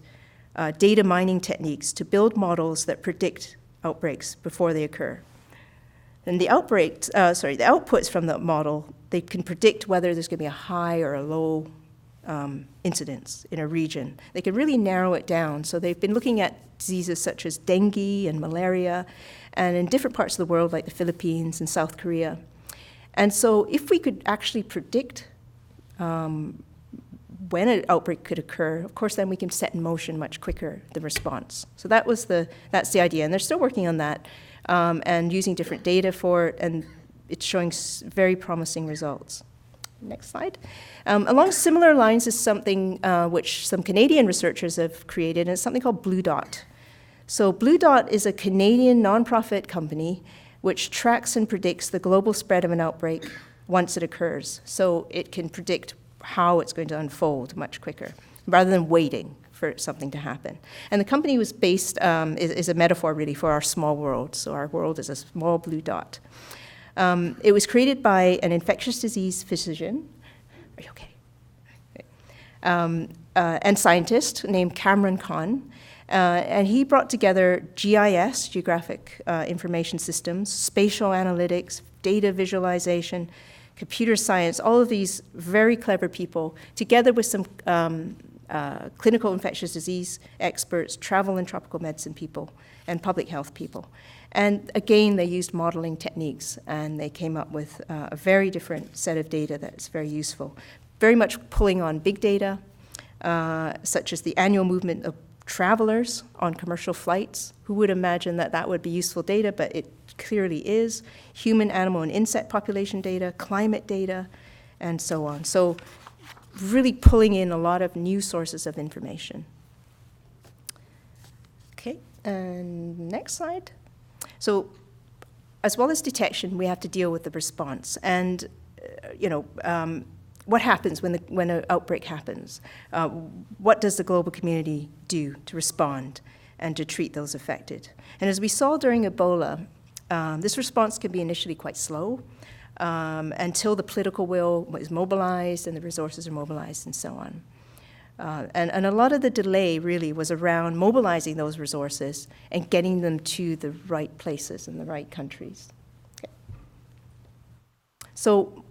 data mining techniques to build models that predict outbreaks before they occur. And the outputs from the model, they can predict whether there's going to be a high or a low incidence in a region. They can really narrow it down. So they've been looking at diseases such as dengue and malaria, and in different parts of the world, like the Philippines and South Korea. And so if we could actually predict when an outbreak could occur, of course, then we can set in motion much quicker the response. So that's the idea, and they're still working on that and using different data for it, and it's showing very promising results. Next slide. Along similar lines is something which some Canadian researchers have created, and it's something called Blue Dot. So Blue Dot is a Canadian nonprofit company which tracks and predicts the global spread of an outbreak once it occurs. So it can predict how it's going to unfold much quicker, rather than waiting for something to happen. And the company was based, is a metaphor really for our small world. So our world is a small blue dot. It was created by an infectious disease physician. Are you okay? And scientist named Cameron Kahn. And he brought together GIS, geographic information systems, spatial analytics, data visualization, computer science, all of these very clever people, together with some clinical infectious disease experts, travel and tropical medicine people, and public health people. And again, they used modeling techniques, and they came up with a very different set of data that's very useful. Very much pulling on big data, such as the annual movement of travelers on commercial flights. Who would imagine that that would be useful data, but it clearly is. Human, animal, and insect population data, climate data, and so on. So really pulling in a lot of new sources of information. Okay, and next slide. So as well as detection, we have to deal with the response. And, what happens when an outbreak happens? What does the global community do to respond and to treat those affected? And as we saw during Ebola, this response can be initially quite slow until the political will is mobilized and the resources are mobilized and so on. And a lot of the delay really was around mobilizing those resources and getting them to the right places in the right countries. Okay. So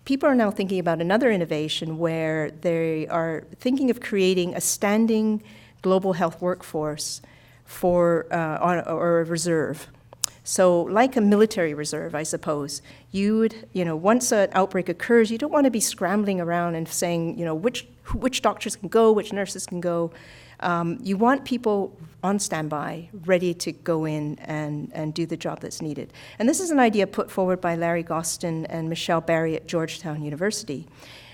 people are now thinking about another innovation where they are thinking of creating a standing global health workforce or a reserve. So like a military reserve, I suppose, you would, once an outbreak occurs, you don't want to be scrambling around and saying, which doctors can go, which nurses can go. You want people on standby, ready to go in and do the job that's needed. And this is an idea put forward by Larry Gostin and Michelle Barry at Georgetown University.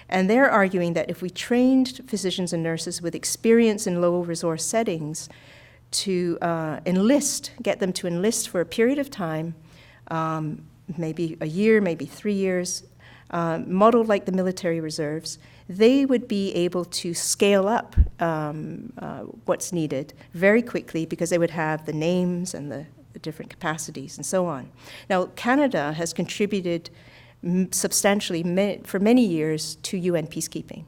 And they're arguing that if we trained physicians and nurses with experience in low-resource settings to get them to enlist for a period of time, maybe a year, maybe 3 years, modeled like the military reserves, they would be able to scale up what's needed very quickly because they would have the names and the different capacities and so on. Now, Canada has contributed substantially for many years to UN peacekeeping.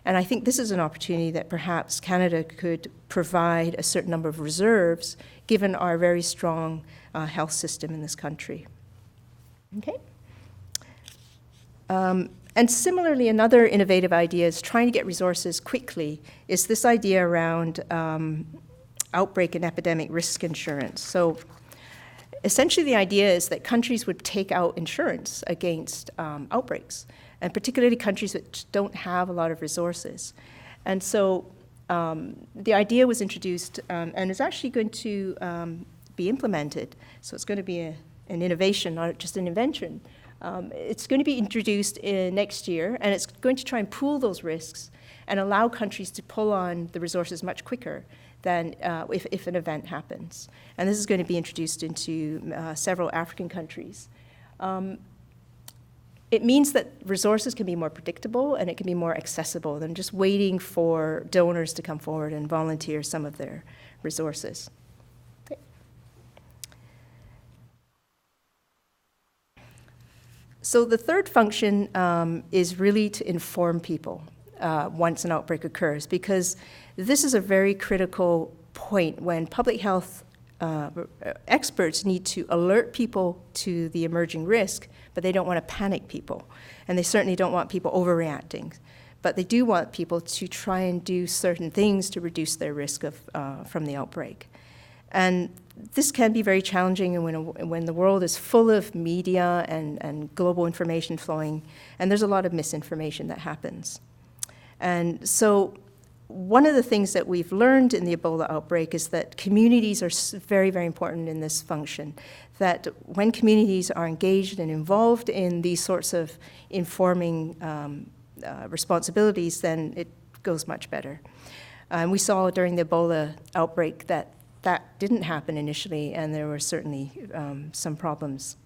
And I think this is an opportunity that perhaps Canada could provide a certain number of reserves given our very strong health system in this country. Okay? And similarly, another innovative idea is trying to get resources quickly is this idea around outbreak and epidemic risk insurance. So essentially the idea is that countries would take out insurance against outbreaks, and particularly countries that don't have a lot of resources. And so the idea was introduced and is actually going to be implemented. So it's going to be an innovation, not just an invention, It's going to be introduced next year, and it's going to try and pool those risks and allow countries to pull on the resources much quicker than if an event happens. And this is going to be introduced into several African countries. It means that resources can be more predictable and it can be more accessible than just waiting for donors to come forward and volunteer some of their resources. Okay. So the third function is really to inform people once an outbreak occurs, because this is a very critical point when public health experts need to alert people to the emerging risk, but they don't want to panic people. And they certainly don't want people overreacting. But they do want people to try and do certain things to reduce their risk from the outbreak. And this can be very challenging when the world is full of media and global information flowing, and there's a lot of misinformation that happens. And so one of the things that we've learned in the Ebola outbreak is that communities are very, very important in this function, that when communities are engaged and involved in these sorts of informing responsibilities, then it goes much better. And we saw during the Ebola outbreak that that didn't happen initially, and there were certainly some problems.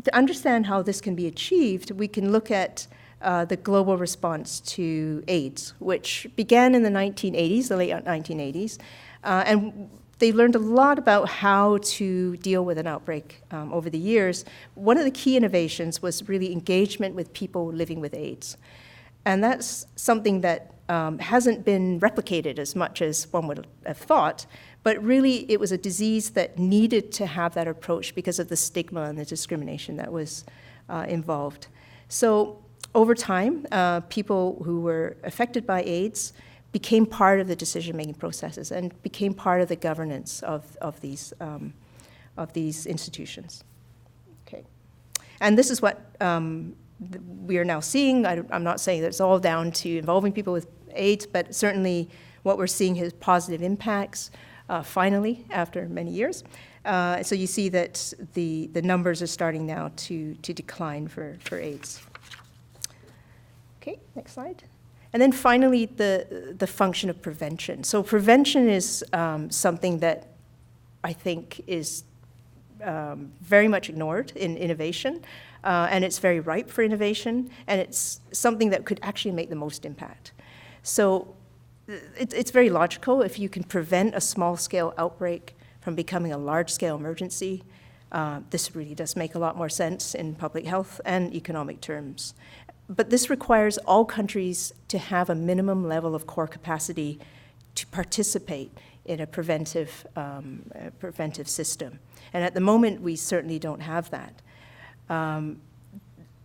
To understand how this can be achieved, we can look at the global response to AIDS, which began in the 1980s, the late 1980s, and they learned a lot about how to deal with an outbreak over the years. One of the key innovations was really engagement with people living with AIDS. And that's something that hasn't been replicated as much as one would have thought, but really it was a disease that needed to have that approach because of the stigma and the discrimination that was involved. So over time, people who were affected by AIDS became part of the decision-making processes and became part of the governance of these institutions. Okay, and this is what we are now seeing. I'm not saying that it's all down to involving people with AIDS, but certainly what we're seeing is positive impacts, finally, after many years. So you see that the numbers are starting now to decline for AIDS. Okay, next slide. And then finally, the function of prevention. So prevention is something that I think is very much ignored in innovation, and it's very ripe for innovation, and it's something that could actually make the most impact. So it's very logical. If you can prevent a small-scale outbreak from becoming a large-scale emergency, this really does make a lot more sense in public health and economic terms. But this requires all countries to have a minimum level of core capacity to participate in a preventive system. And at the moment, we certainly don't have that.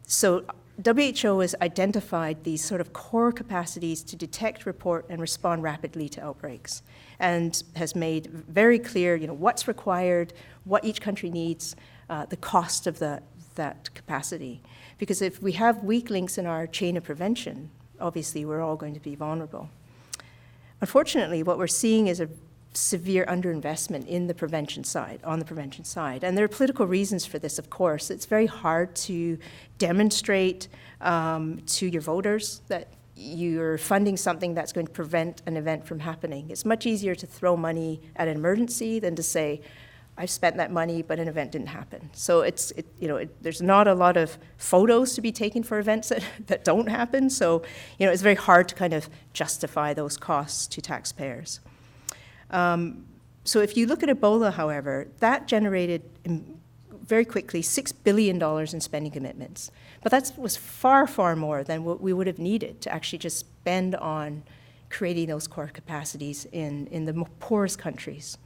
So WHO has identified these sort of core capacities to detect, report, and respond rapidly to outbreaks, and has made very clear, what's required, what each country needs, the cost of that capacity. Because if we have weak links in our chain of prevention, obviously we're all going to be vulnerable. Unfortunately, what we're seeing is a severe underinvestment in the prevention side, and there are political reasons for this, of course. It's very hard to demonstrate to your voters that you're funding something that's going to prevent an event from happening. It's much easier to throw money at an emergency than to say, I've spent that money, but an event didn't happen. So there's not a lot of photos to be taken for events that don't happen. So, it's very hard to kind of justify those costs to taxpayers. So if you look at Ebola, however, that generated very quickly $6 billion in spending commitments. But that was far, far more than what we would have needed to actually just spend on creating those core capacities in the poorest countries.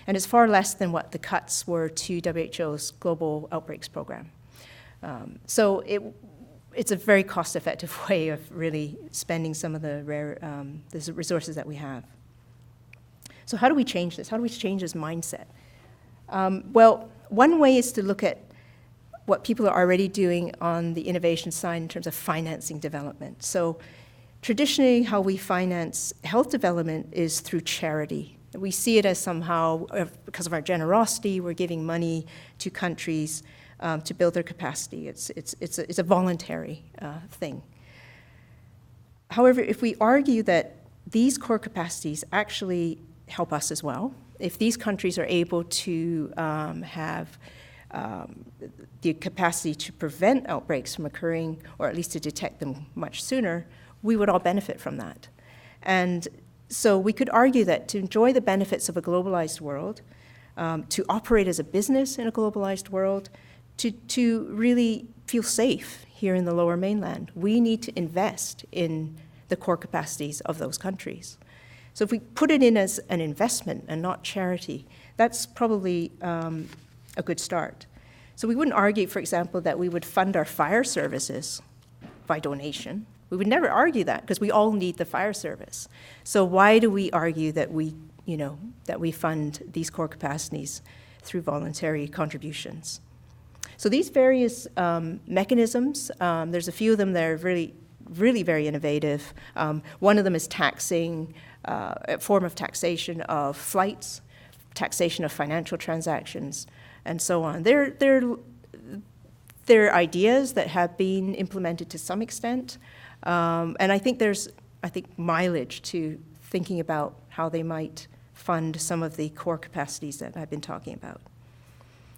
And it's far less than what the cuts were to WHO's Global Outbreaks program. So it's a very cost-effective way of really spending some of the rare the resources that we have. So how do we change this? How do we change this mindset? Well, one way is to look at what people are already doing on the innovation side in terms of financing development. So traditionally, how we finance health development is through charity. We see it as somehow, because of our generosity, we're giving money to countries to build their capacity. It's a voluntary thing. However, if we argue that these core capacities actually help us as well, if these countries are able to have the capacity to prevent outbreaks from occurring, or at least to detect them much sooner, we would all benefit from that. And so we could argue that to enjoy the benefits of a globalized world, to operate as a business in a globalized world, to really feel safe here in the Lower Mainland, we need to invest in the core capacities of those countries. So if we put it in as an investment and not charity, that's probably a good start. So we wouldn't argue, for example, that we would fund our fire services by donation. We would never argue that, because we all need the fire service. So why do we argue that we fund these core capacities through voluntary contributions? So these various mechanisms, there's a few of them that are really very innovative. One of them is taxing, a form of taxation of flights, taxation of financial transactions, and so on. They're ideas that have been implemented to some extent, and I think there's mileage to thinking about how they might fund some of the core capacities that I've been talking about.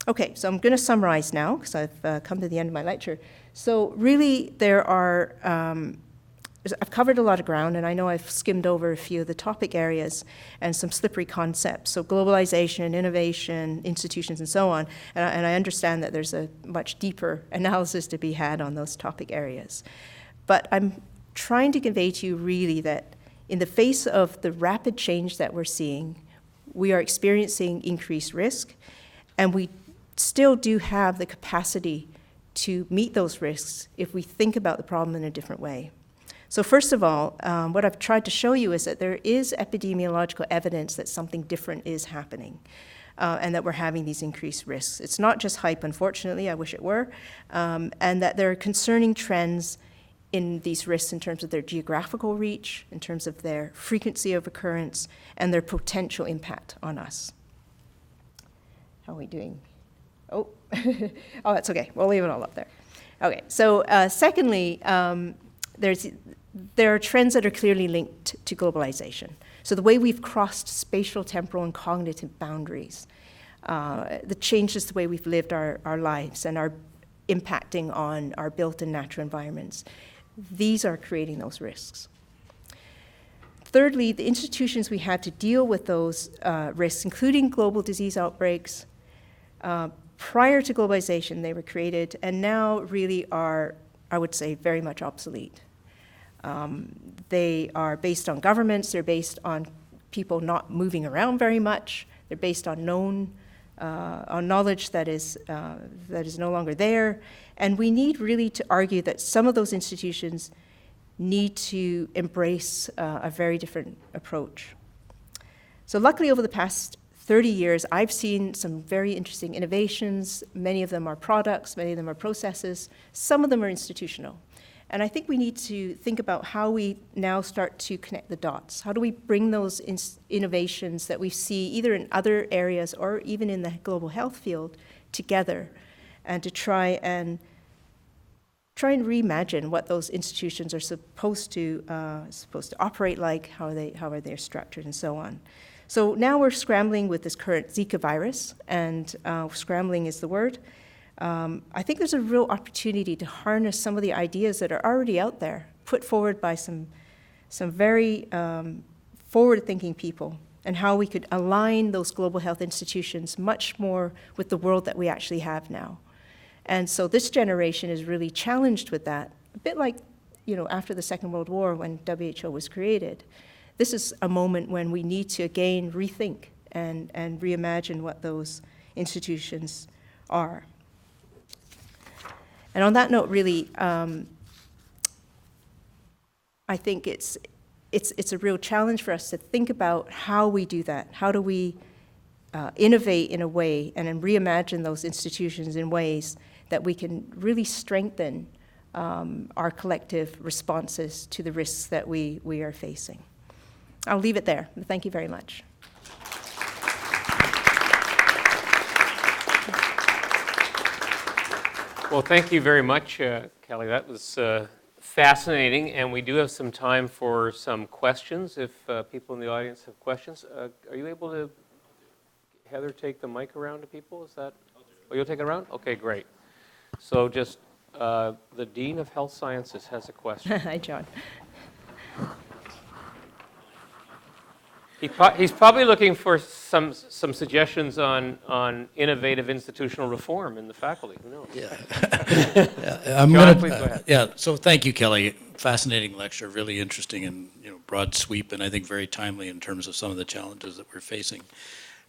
Okay, so I'm going to summarize now, because I've come to the end of my lecture. So really, there are, I've covered a lot of ground, and I know I've skimmed over a few of the topic areas and some slippery concepts. So globalization, innovation, institutions, and so on. And I understand that there's a much deeper analysis to be had on those topic areas. But I'm trying to convey to you really that in the face of the rapid change that we're seeing, we are experiencing increased risk, and we still do have the capacity to meet those risks if we think about the problem in a different way. So first of all, what I've tried to show you is that there is epidemiological evidence that something different is happening, and that we're having these increased risks. It's not just hype, unfortunately, I wish it were, and that there are concerning trends in these risks in terms of their geographical reach, in terms of their frequency of occurrence, and their potential impact on us. How are we doing? Oh, oh, that's okay. We'll leave it all up there. Okay, so secondly, there are trends that are clearly linked to globalization. So the way we've crossed spatial, temporal, and cognitive boundaries, the changes the way we've lived our lives and are impacting on our built and natural environments, these are creating those risks. Thirdly, the institutions we have to deal with those risks, including global disease outbreaks, prior to globalization, they were created, and now really are, I would say, very much obsolete. They are based on governments, they're based on people not moving around very much, they're based on on knowledge that is no longer there, and we need really to argue that some of those institutions need to embrace a very different approach. So luckily, over the past 30 years, I've seen some very interesting innovations. Many of them are products, many of them are processes, some of them are institutional. And I think we need to think about how we now start to connect the dots. How do we bring those innovations that we see either in other areas or even in the global health field together, and to try and reimagine what those institutions are supposed to operate like, how are they structured, and so on. So now we're scrambling with this current Zika virus, and scrambling is the word. I think there's a real opportunity to harness some of the ideas that are already out there, put forward by some very forward-thinking people, and how we could align those global health institutions much more with the world that we actually have now. And so this generation is really challenged with that, a bit like, after the Second World War when WHO was created. This is a moment when we need to, again, rethink and reimagine what those institutions are. And on that note, really, I think it's a real challenge for us to think about how we do that. How do we innovate in a way and then reimagine those institutions in ways that we can really strengthen our collective responses to the risks that we are facing. I'll leave it there. Thank you very much. Well, thank you very much, Kelley. That was fascinating, and we do have some time for some questions if people in the audience have questions. Are you able to, Heather, take the mic around to people? Is that? Oh, you'll take it around? Okay, great. So just the Dean of Health Sciences has a question. Hi, John. He's probably looking for some suggestions on innovative institutional reform in the faculty. Who knows? Yeah. John, please go ahead. Yeah. So thank you, Kelley. Fascinating lecture, really interesting and broad sweep, and I think very timely in terms of some of the challenges that we're facing.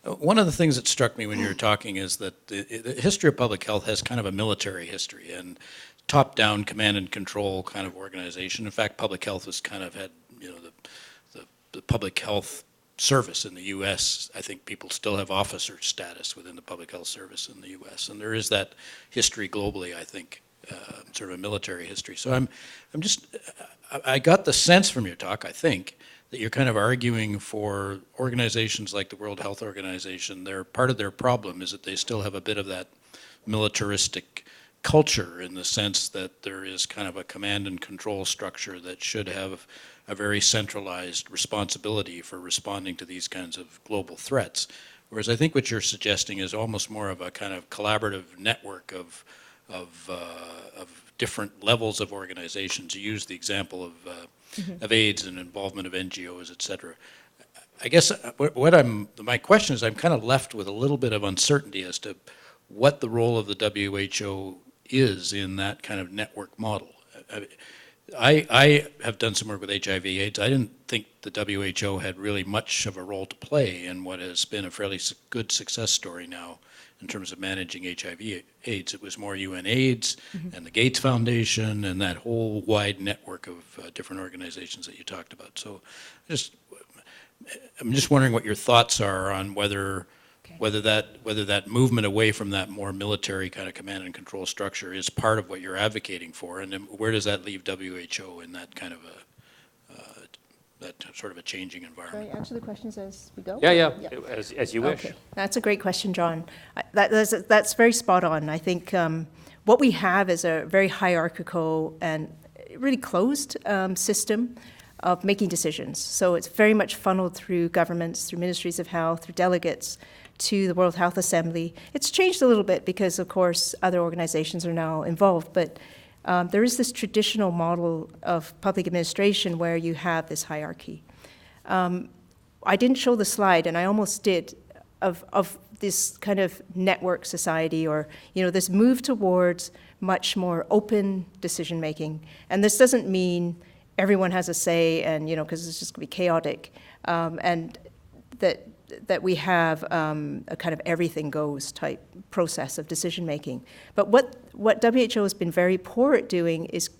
One of the things that struck me when you were talking is that the history of public health has kind of a military history and top-down command and control kind of organization. In fact, public health has kind of had the public health service in the U.S., I think people still have officer status within the public health service in the U.S., and there is that history globally, I think, sort of a military history. So I got the sense from your talk, I think, that you're kind of arguing for organizations like the World Health Organization. Part of their problem is that they still have a bit of that militaristic culture in the sense that there is kind of a command and control structure that should have a very centralized responsibility for responding to these kinds of global threats. Whereas I think what you're suggesting is almost more of a kind of collaborative network of different levels of organizations. You used the example of AIDS and involvement of NGOs, et cetera. I guess my question is I'm kind of left with a little bit of uncertainty as to what the role of the WHO is in that kind of network model. I have done some work with HIV/AIDS. I didn't think the WHO had really much of a role to play in what has been a fairly good success story now in terms of managing HIV/AIDS. It was more UNAIDS and the Gates Foundation and that whole wide network of different organizations that you talked about. So I'm just wondering what your thoughts are on whether that movement away from that more military kind of command and control structure is part of what you're advocating for, and then where does that leave WHO in that kind of that sort of a changing environment? Can I answer the questions as we go? Yeah. As you wish. Okay. That's a great question, John. That's very spot on. I think what we have is a very hierarchical and really closed system of making decisions. So it's very much funneled through governments, through ministries of health, through delegates to the World Health Assembly. It's changed a little bit because, of course, other organizations are now involved, but there is this traditional model of public administration where you have this hierarchy. I didn't show the slide, and I almost did, of this kind of network society or, this move towards much more open decision-making. And this doesn't mean everyone has a say and, because it's just going to be chaotic, and that we have a kind of everything goes type process of decision-making. But what WHO has been very poor at doing is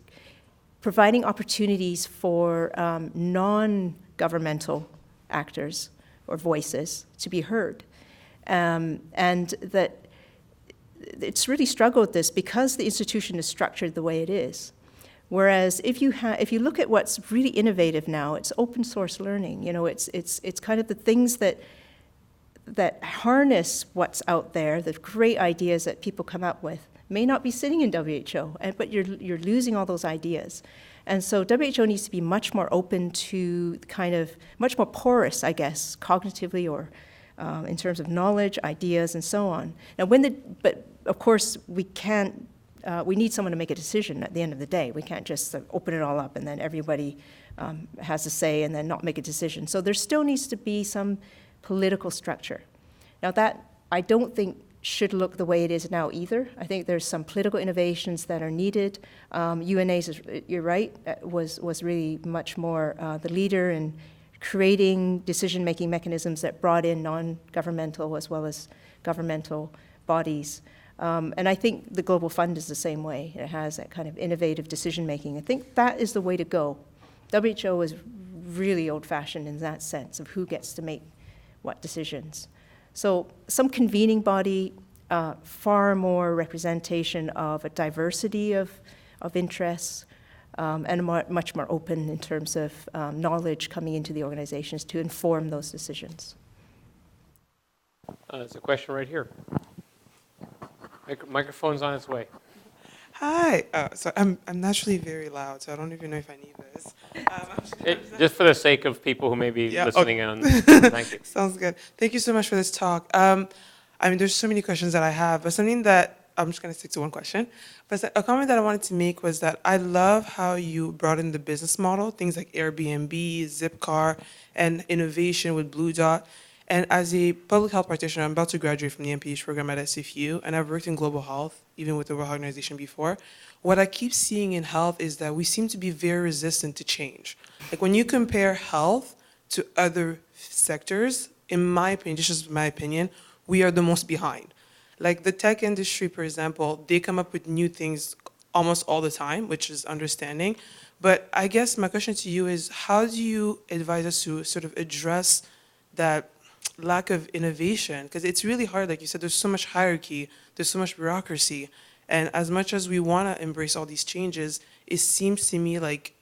providing opportunities for non-governmental actors or voices to be heard. And that it's really struggled with this because the institution is structured the way it is. Whereas if you look at what's really innovative now, it's open source learning. It's kind of the things that harness what's out there, the great ideas that people come up with, may not be sitting in WHO, but you're losing all those ideas. And so WHO needs to be much more open to kind of, much more porous, I guess, cognitively or in terms of knowledge, ideas, and so on. Now, but of course, we can't, we need someone to make a decision at the end of the day. We can't just open it all up and then everybody has a say and then not make a decision. So there still needs to be some political structure. Now that, I don't think should look the way it is now either. I think there's some political innovations that are needed. UNAIDS, you're right, was really much more the leader in creating decision-making mechanisms that brought in non-governmental as well as governmental bodies. And I think the Global Fund is the same way. It has that kind of innovative decision-making. I think that is the way to go. WHO is really old-fashioned in that sense of who gets to make what decisions. So some convening body, far more representation of a diversity of interests, and much more open in terms of knowledge coming into the organizations to inform those decisions. There's a question right here. Microphone's on its way. Hi. So I'm naturally very loud, so I don't even know if I need this. Just for the sake of people who may be Yeah, listening okay. in, thank you. Sounds good. Thank you so much for this talk. I mean, there's so many questions that I have, but something that I'm just going to stick to one question. But a comment that I wanted to make was that I love how you brought in the business model, things like Airbnb, Zipcar, and innovation with Blue Dot. And as a public health practitioner, I'm about to graduate from the MPH program at SFU, and I've worked in global health, even with the World Health Organization before. What I keep seeing in health is that we seem to be very resistant to change. Like when you compare health to other sectors, in my opinion, this is my opinion, we are the most behind. Like the tech industry, for example, they come up with new things almost all the time, which is understanding. But I guess my question to you is, how do you advise us to sort of address that lack of innovation? Because it's really hard, like you said, there's so much hierarchy, there's so much bureaucracy. And as much as we want to embrace all these changes, it seems to me like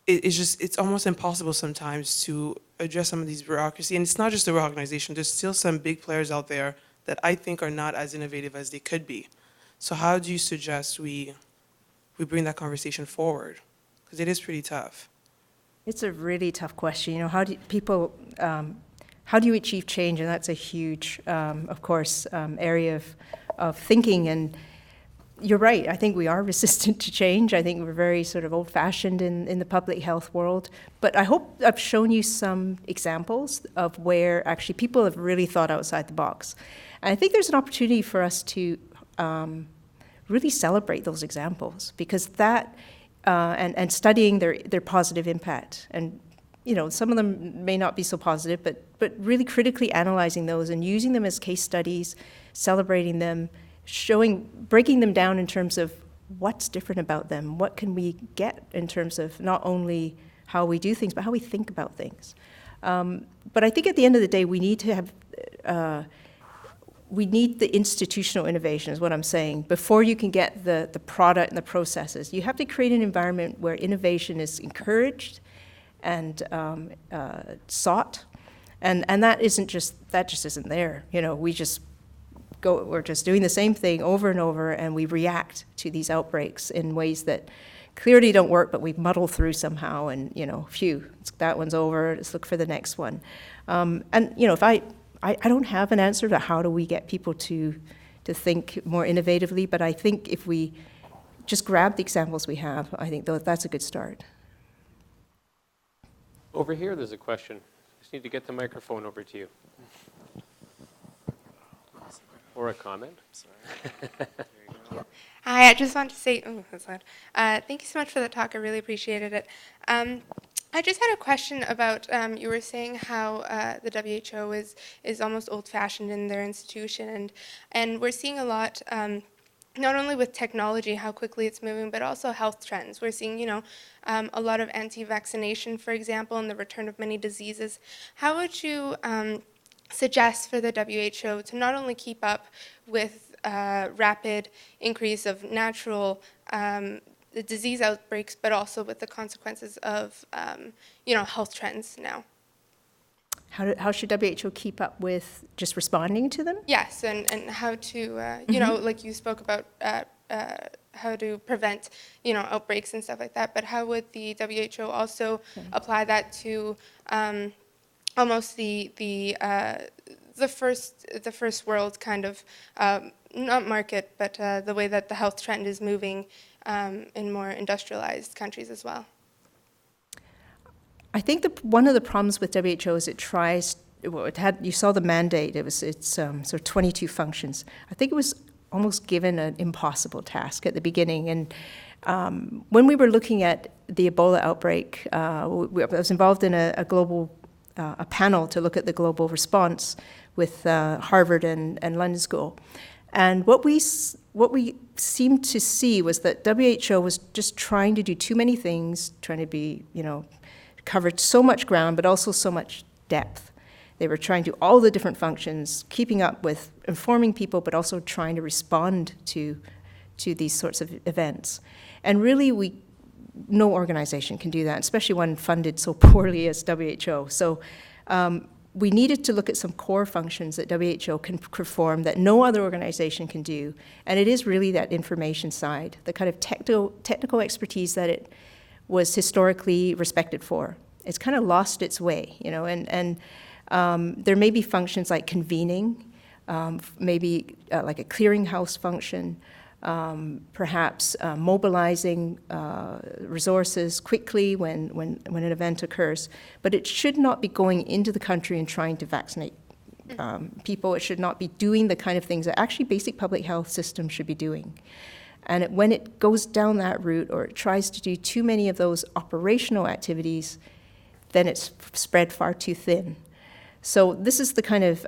it's almost impossible sometimes to address some of these bureaucracy. And it's not just the World Organization, there's still some big players out there that I think are not as innovative as they could be. So how do you suggest we bring that conversation forward? Because it is pretty tough. It's a really tough question. You know, how do people, how do you achieve change? And that's a huge, of course, area of thinking. And you're right. I think we are resistant to change. I think we're very sort of old-fashioned in the public health world. But I hope I've shown you some examples of where actually people have really thought outside the box. And I think there's an opportunity for us to really celebrate those examples, because that, and studying their positive impact. And, you know, some of them may not be so positive, but really critically analyzing those and using them as case studies, celebrating them, breaking them down in terms of what's different about them, what can we get in terms of not only how we do things, but how we think about things. But I think at the end of the day, we need to have, we need the institutional innovation is what I'm saying. Before you can get the product and the processes, you have to create an environment where innovation is encouraged and sought. And that just isn't there. You know, we're just doing the same thing over and over, and we react to these outbreaks in ways that clearly don't work, but we muddle through somehow, and, you know, phew, that one's over, let's look for the next one. And, you know, if I don't have an answer to how do we get people to think more innovatively, but I think if we just grab the examples we have, I think that's a good start. Over here, there's a question. Just need to get the microphone over to you. Or a comment. Sorry. Hi, I just want to say, oh, that's loud. Thank you so much for the talk. I really appreciated it. I just had a question about, you were saying how the WHO is almost old-fashioned in their institution, and we're seeing a lot, not only with technology, how quickly it's moving, but also health trends. We're seeing, you know, a lot of anti-vaccination, for example, and the return of many diseases. How would you suggest for the WHO to not only keep up with rapid increase of natural disease outbreaks, but also with the consequences of you know, health trends now? How should WHO keep up with just responding to them? Yes, and how to, you know, like you spoke about how to prevent, you know, outbreaks and stuff like that, but how would the WHO also apply that to almost the first world kind of, not market, but the way that the health trend is moving in more industrialized countries as well? I think one of the problems with WHO is it tries, well, you saw the mandate, it's sort of 22 functions. I think it was almost given an impossible task at the beginning. And when we were looking at the Ebola outbreak, I was involved in a global a panel to look at the global response with Harvard and London School. And what we seemed to see was that WHO was just trying to do too many things, trying to be, you know, covered so much ground, but also so much depth. They were trying to do all the different functions, keeping up with informing people, but also trying to respond to these sorts of events. And really, no organization can do that, especially one funded so poorly as WHO. So we needed to look at some core functions that WHO can perform that no other organization can do. And it is really that information side, the kind of technical expertise that it was historically respected for. It's kind of lost its way, you know, and there may be functions like convening, maybe like a clearinghouse function, perhaps mobilizing resources quickly when an event occurs. But it should not be going into the country and trying to vaccinate people. It should not be doing the kind of things that actually basic public health systems should be doing. And when it goes down that route or it tries to do too many of those operational activities, then it's spread far too thin. So this is the kind of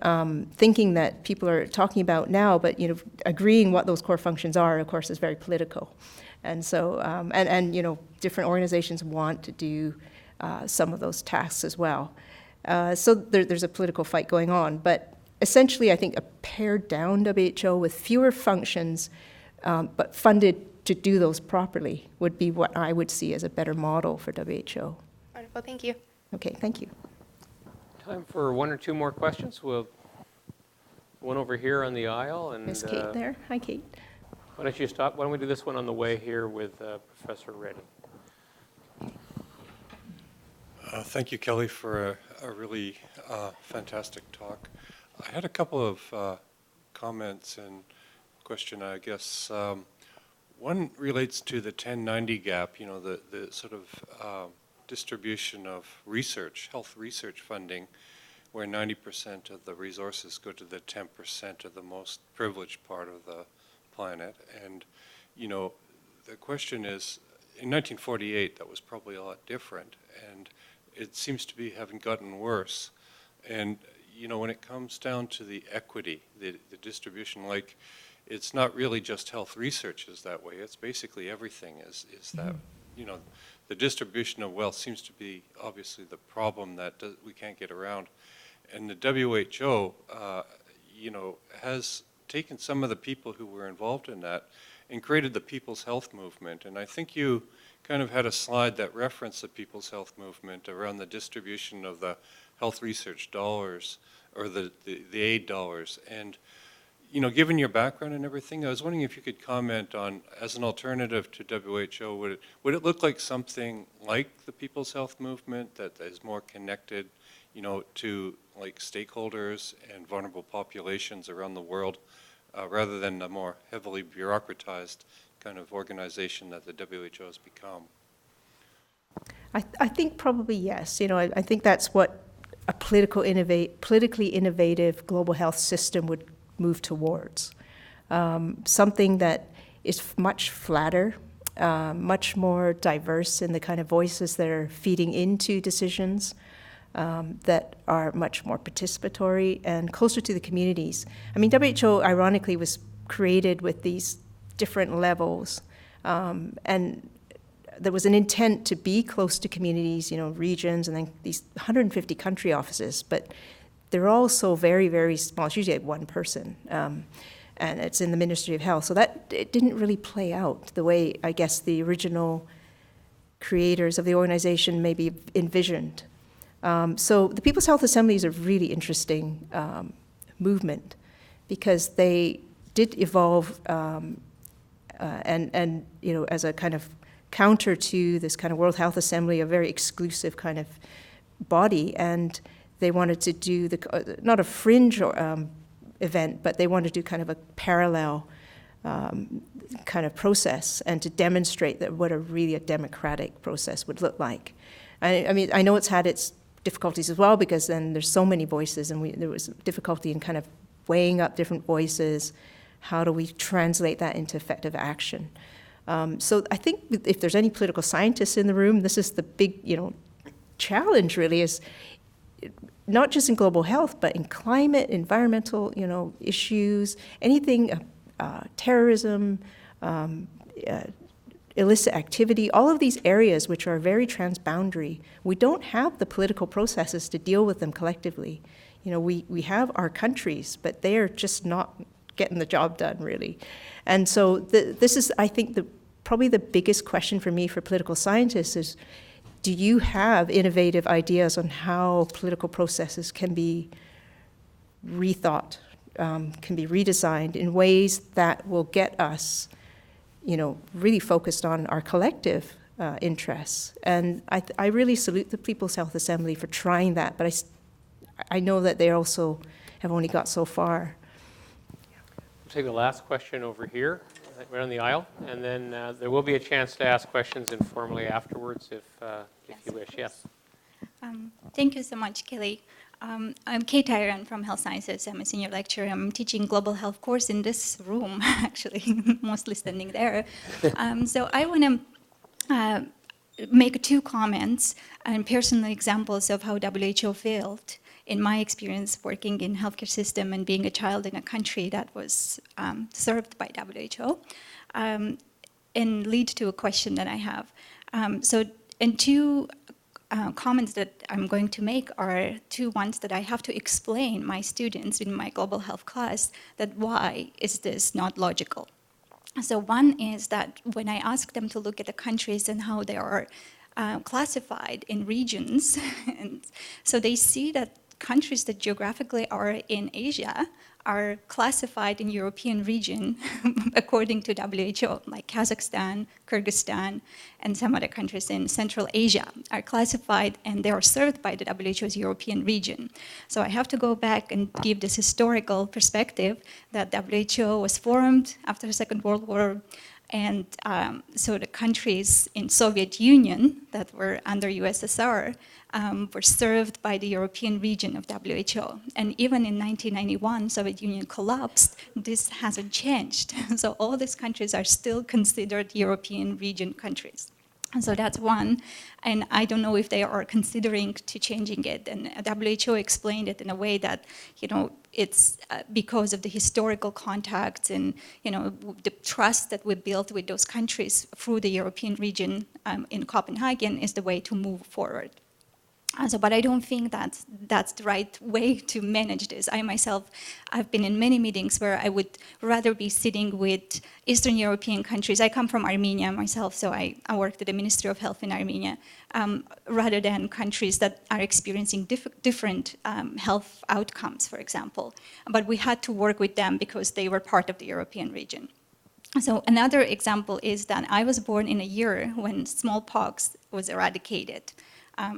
thinking that people are talking about now, but you know, agreeing what those core functions are, of course, is very political. And so, and you know, different organizations want to do some of those tasks as well. So there's a political fight going on. But essentially, I think a pared down WHO with fewer functions, but funded to do those properly would be what I would see as a better model for WHO. Wonderful, thank you. Okay, thank you. Time for one or two more questions. We'll one over here on the aisle, and Miss Kate there. Hi, Kate. why don't you stop? Why don't we do this one on the way here with Professor Reddy? Thank you, Kelley, for a really fantastic talk. I had a couple of comments and question, I guess. One relates to the 1090 gap, you know, the sort of distribution of research, health research funding, where 90% of the resources go to the 10% of the most privileged part of the planet. And, you know, the question is, in 1948, that was probably a lot different, and it seems to be having gotten worse. And, you know, when it comes down to the equity, the distribution, like, it's not really just health research is that way, it's basically everything is that, you know, the distribution of wealth seems to be obviously the problem that we can't get around. And the WHO, you know, has taken some of the people who were involved in that and created the People's Health Movement. And I think you kind of had a slide that referenced the People's Health Movement around the distribution of the health research dollars or the aid dollars. And, you know, given your background and everything, I was wondering if you could comment on, as an alternative to WHO, would it look like something like the People's Health Movement that is more connected, you know, to like stakeholders and vulnerable populations around the world, rather than the more heavily bureaucratized kind of organization that the WHO has become? I think probably yes. You know, I think that's what a politically innovative global health system would move towards. Something that is much flatter, much more diverse in the kind of voices that are feeding into decisions, that are much more participatory and closer to the communities. I mean, WHO, ironically, was created with these different levels, and there was an intent to be close to communities, you know, regions, and then these 150 country offices, but they're all so very, very small. It's usually one person, and it's in the Ministry of Health. So that it didn't really play out the way, I guess, the original creators of the organization maybe envisioned. So the People's Health Assembly is a really interesting movement because they did evolve and you know, as a kind of counter to this kind of World Health Assembly, a very exclusive kind of body, and they wanted to do not a fringe event, but they wanted to do kind of a parallel kind of process and to demonstrate that what a democratic process would look like. I mean, I know it's had its difficulties as well, because then there's so many voices, and there was difficulty in kind of weighing up different voices. How do we translate that into effective action? So I think if there's any political scientists in the room, this is the big, you know, challenge really, is not just in global health, but in climate, environmental, you know, issues, anything, terrorism, illicit activity, all of these areas which are very transboundary. We don't have the political processes to deal with them collectively. You know, we have our countries, but they are just not getting the job done, really. And so this is, I think, probably the biggest question for me for political scientists is, do you have innovative ideas on how political processes can be rethought, can be redesigned in ways that will get us, really focused on our collective interests? And I really salute the People's Health Assembly for trying that, but I know that they also have only got so far. We'll take the last question over here, right on the aisle, and then there will be a chance to ask questions informally afterwards if you wish. Yes. Thank you so much, Kelley. I'm Kate Tyron from Health Sciences. I'm a senior lecturer. I'm teaching global health course in this room, actually, mostly standing there. So I want to make 2 comments and personal examples of how WHO failed in my experience working in healthcare system and being a child in a country that was served by WHO, and lead to a question that I have. And 2 comments that I'm going to make are 2 ones that I have to explain my students in my global health class that why is this not logical. So one is that when I ask them to look at the countries and how they are classified in regions, and so they see that countries that geographically are in Asia are classified in European region according to WHO, like Kazakhstan, Kyrgyzstan, and some other countries in Central Asia are classified and they are served by the WHO's European region. So I have to go back and give this historical perspective that WHO was formed after the Second World War, and so the countries in Soviet Union that were under USSR were served by the European region of WHO. And even in 1991, Soviet Union collapsed, this hasn't changed. So all these countries are still considered European region countries. And so that's one, and I don't know if they are considering to changing it. And WHO explained it in a way that, it's because of the historical contacts and, the trust that we built with those countries through the European region in Copenhagen is the way to move forward. But I don't think that's the right way to manage this. I myself, I've been in many meetings where I would rather be sitting with Eastern European countries. I come from Armenia myself, so I worked at the Ministry of Health in Armenia, rather than countries that are experiencing different health outcomes, for example. But we had to work with them because they were part of the European region. So another example is that I was born in a year when smallpox was eradicated.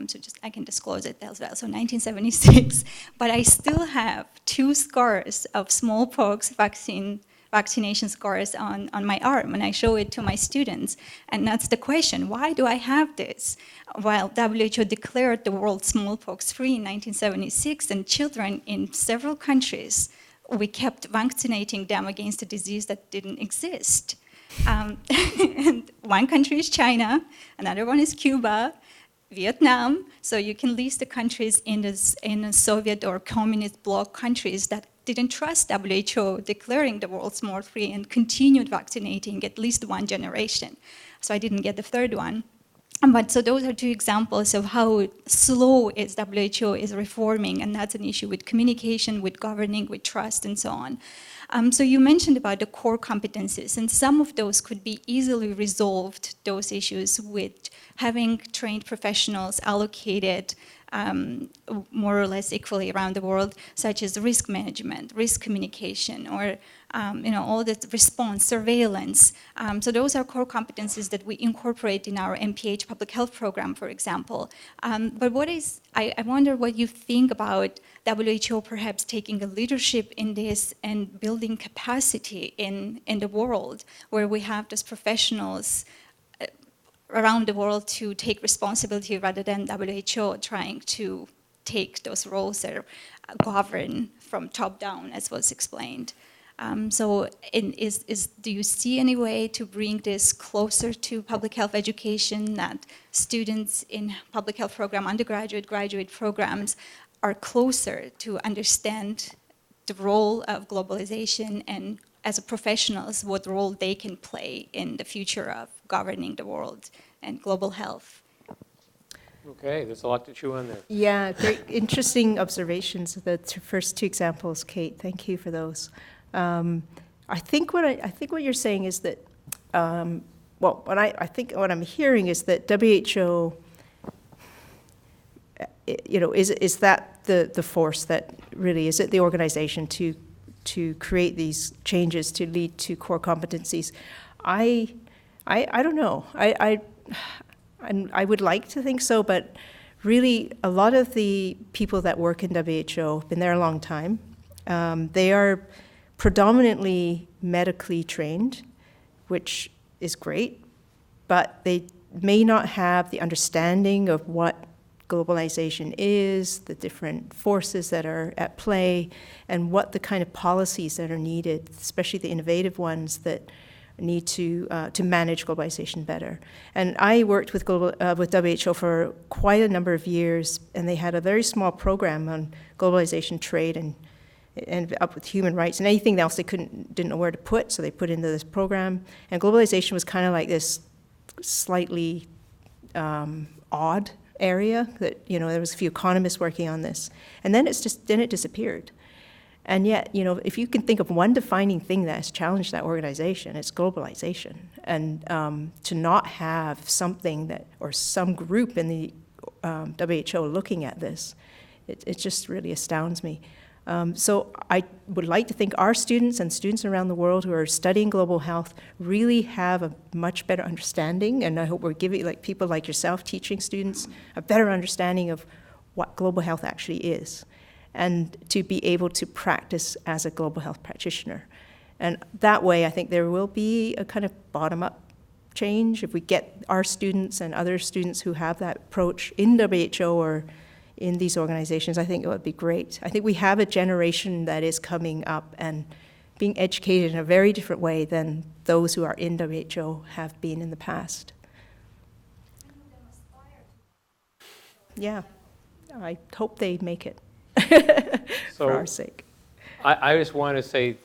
So I can disclose it as well, so 1976. But I still have 2 scars of smallpox vaccination scars on my arm, and I show it to my students. And that's the question, why do I have this? While WHO declared the world smallpox-free in 1976, and children in several countries, we kept vaccinating them against a disease that didn't exist. And one country is China, another one is Cuba, Vietnam, so you can list the countries in the Soviet or communist bloc countries that didn't trust WHO declaring the world smallpox-free and continued vaccinating at least 1 generation. So I didn't get the 3rd one. But so those are 2 examples of how slow WHO is reforming, and that's an issue with communication, with governing, with trust, and so on. So you mentioned about the core competencies, and some of those could be easily resolved, those issues, with having trained professionals allocated more or less equally around the world, such as risk management, risk communication, or all the response, surveillance. So those are core competencies that we incorporate in our MPH public health program, for example. But I wonder what you think about WHO perhaps taking a leadership in this and building capacity in the world where we have those professionals around the world to take responsibility rather than WHO trying to take those roles that govern from top down, as was explained. Do you see any way to bring this closer to public health education, that students in public health program, undergraduate, graduate programs are closer to understand the role of globalization and as professionals, what role they can play in the future of governing the world and global health? Okay, there's a lot to chew on there. Yeah, great, interesting observations. The first 2 examples, Kate. Thank you for those. I think what you're saying is that, I think what I'm hearing is that WHO is that the force that really, is it the organization to create these changes to lead to core competencies? I don't know. I would like to think so, but really a lot of the people that work in WHO have been there a long time. They are predominantly medically trained, which is great, but they may not have the understanding of what globalization is, the different forces that are at play, and what the kind of policies that are needed, especially the innovative ones that need to manage globalization better. And I worked with WHO for quite a number of years, and they had a very small program on globalization, trade, and ended up with human rights and anything else they didn't know where to put, so they put into this program. And globalization was kind of like this slightly odd area that, there was a few economists working on this. And then it disappeared. And yet, if you can think of one defining thing that has challenged that organization, it's globalization. And to not have something or some group in the WHO looking at this, it just really astounds me. So I would like to think our students and students around the world who are studying global health really have a much better understanding, and I hope we're giving people like yourself teaching students a better understanding of what global health actually is, and to be able to practice as a global health practitioner. And that way I think there will be a kind of bottom-up change if we get our students and other students who have that approach in WHO or in these organizations. I think it would be great. I think we have a generation that is coming up and being educated in a very different way than those who are in WHO have been in the past. Yeah, I hope they make it for our sake. I just want to say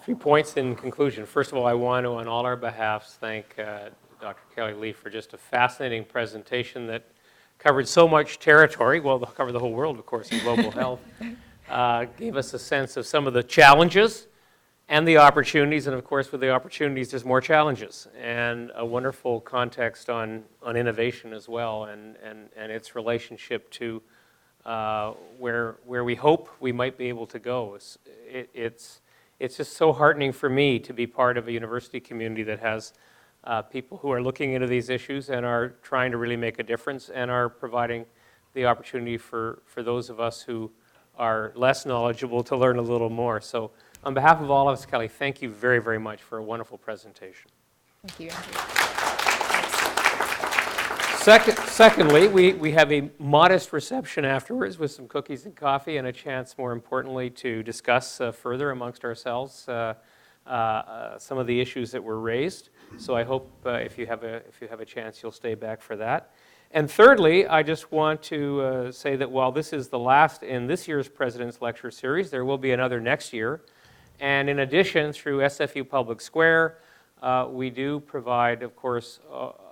3 points in conclusion. First of all, I want to, on all our behalfs, thank Dr. Kelley Lee for just a fascinating presentation that covered so much territory. Well, they'll cover the whole world, of course, in global health. Gave us a sense of some of the challenges and the opportunities, and of course, with the opportunities, there's more challenges, and a wonderful context on innovation as well, and its relationship to where we hope we might be able to go. It's just so heartening for me to be part of a university community that has people who are looking into these issues and are trying to really make a difference and are providing the opportunity for those of us who are less knowledgeable to learn a little more. So on behalf of all of us, Kelley, thank you very, very much for a wonderful presentation. Thank you, Andrew. Secondly, we have a modest reception afterwards with some cookies and coffee and a chance, more importantly, to discuss further amongst ourselves some of the issues that were raised. So I hope if you have a chance, you'll stay back for that. And thirdly, I just want to say that while this is the last in this year's President's Lecture Series, there will be another next year. And in addition, through SFU Public Square, we do provide, of course,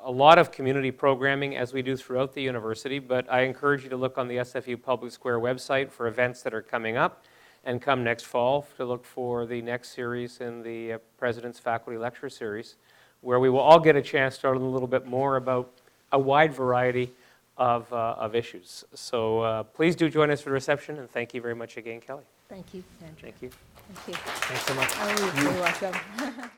a lot of community programming as we do throughout the university, but I encourage you to look on the SFU Public Square website for events that are coming up, and come next fall to look for the next series in the President's Faculty Lecture Series, where we will all get a chance to learn a little bit more about a wide variety of issues. So please do join us for the reception, and thank you very much again, Kelley. Thank you, Andrew. Thank you. Thank you. Thanks so much. Oh, you're very welcome.